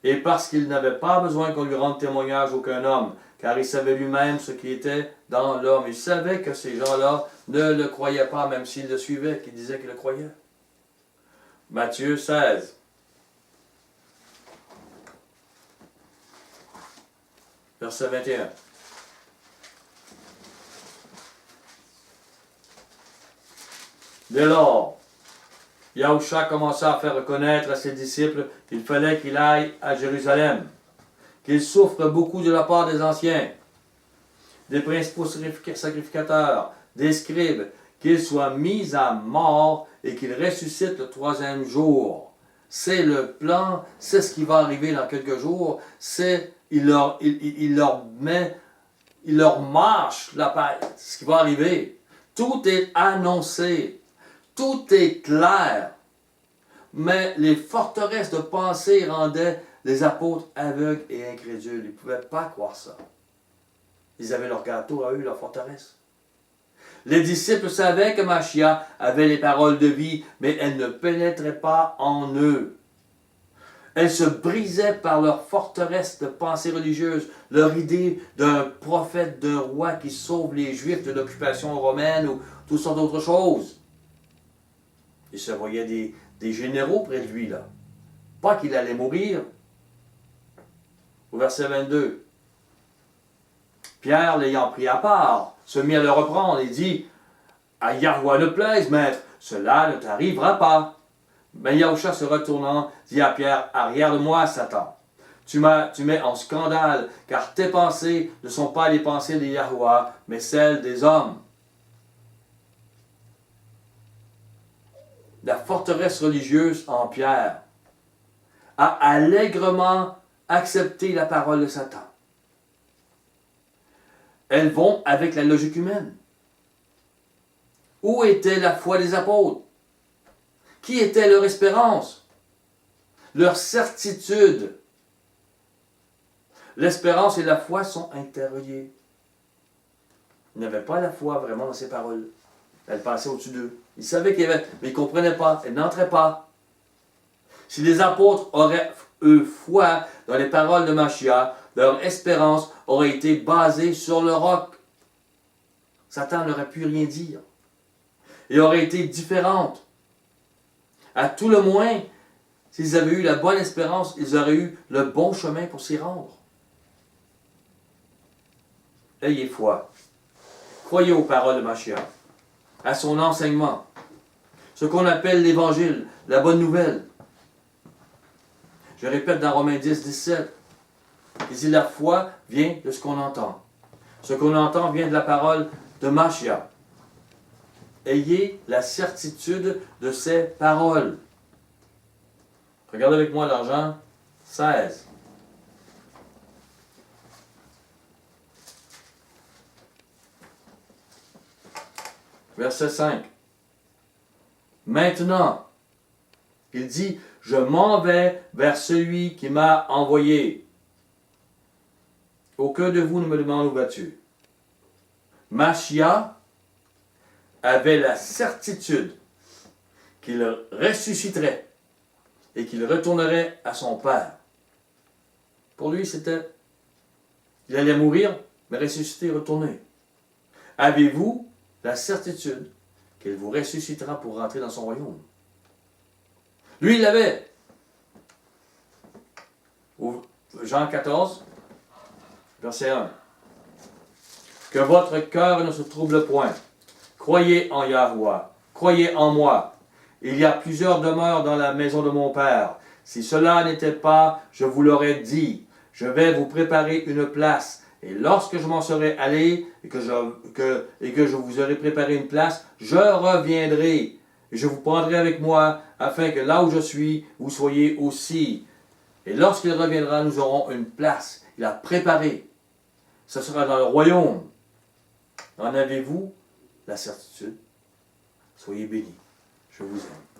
et parce qu'il n'avait pas besoin qu'on lui rende témoignage aucun homme, car il savait lui-même ce qui était dans l'homme. Il savait que ces gens-là ne le croyaient pas, même s'ils le suivaient, qu'ils disaient qu'ils le croyaient. Matthieu 16. Verset 21. Dès lors, Yahushua commença à faire reconnaître à ses disciples qu'il fallait qu'il aille à Jérusalem, qu'il souffre beaucoup de la part des anciens, des principaux sacrificateurs, des scribes, qu'il soit mis à mort et qu'il ressuscite le troisième jour. C'est le plan, c'est ce qui va arriver dans quelques jours, il leur marche la paix, ce qui va arriver. Tout est annoncé. Tout est clair, mais les forteresses de pensée rendaient les apôtres aveugles et incrédules. Ils ne pouvaient pas croire ça. Ils avaient leur gâteau à eux, leur forteresse. Les disciples savaient que Mashiach avait les paroles de vie, mais elles ne pénétraient pas en eux. Elles se brisaient par leur forteresse de pensée religieuse, leur idée d'un prophète, d'un roi qui sauve les Juifs de l'occupation romaine ou toutes sortes d'autres choses. Il se voyait des généraux près de lui, là. Pas qu'il allait mourir. Au verset 22. Pierre, l'ayant pris à part, se mit à le reprendre et dit, « À Yahweh ne plaise, maître, cela ne t'arrivera pas. » Mais Yahusha se retournant, dit à Pierre, « Arrière de moi, Satan. Tu mets en scandale, car tes pensées ne sont pas les pensées de Yahweh, mais celles des hommes. » La forteresse religieuse en Pierre a allègrement accepté la parole de Satan. Elles vont avec la logique humaine. Où était la foi des apôtres? Qui était leur espérance? Leur certitude? L'espérance et la foi sont interreliées. Ils n'avaient pas la foi vraiment dans ces paroles. Elles passaient au-dessus d'eux. Ils savaient qu'il y avait, mais ils ne comprenaient pas. Elles n'entraient pas. Si les apôtres auraient eu foi dans les paroles de Mashiach, leur espérance aurait été basée sur le roc. Satan n'aurait pu rien dire. Et aurait été différente. À tout le moins, s'ils avaient eu la bonne espérance, ils auraient eu le bon chemin pour s'y rendre. Ayez foi. Croyez aux paroles de Mashiach, à son enseignement, ce qu'on appelle l'évangile, la bonne nouvelle. Je répète dans Romains 10, 17, il dit la foi vient de ce qu'on entend. Ce qu'on entend vient de la parole de Mashiach. Ayez la certitude de ces paroles. Regardez avec moi l'argent 16. Verset 5. Maintenant, il dit, je m'en vais vers celui qui m'a envoyé. Aucun de vous ne me demande où vas-tu. Mashiach avait la certitude qu'il ressusciterait et qu'il retournerait à son Père. Pour lui, c'était, il allait mourir, mais ressusciter et retourner. Avez-vous la certitude qu'il vous ressuscitera pour rentrer dans son royaume? Lui, il l'avait. Jean 14, verset 1. Que votre cœur ne se trouble point. Croyez en Yahweh. Croyez en moi. Il y a plusieurs demeures dans la maison de mon Père. Si cela n'était pas, je vous l'aurais dit. Je vais vous préparer une place. Et lorsque je m'en serai allé et que je vous aurai préparé une place, je reviendrai. Et je vous prendrai avec moi, afin que là où je suis, vous soyez aussi. Et lorsqu'il reviendra, nous aurons une place. Il a préparé. Ce sera dans le royaume. En avez-vous la certitude? Soyez bénis. Je vous aime.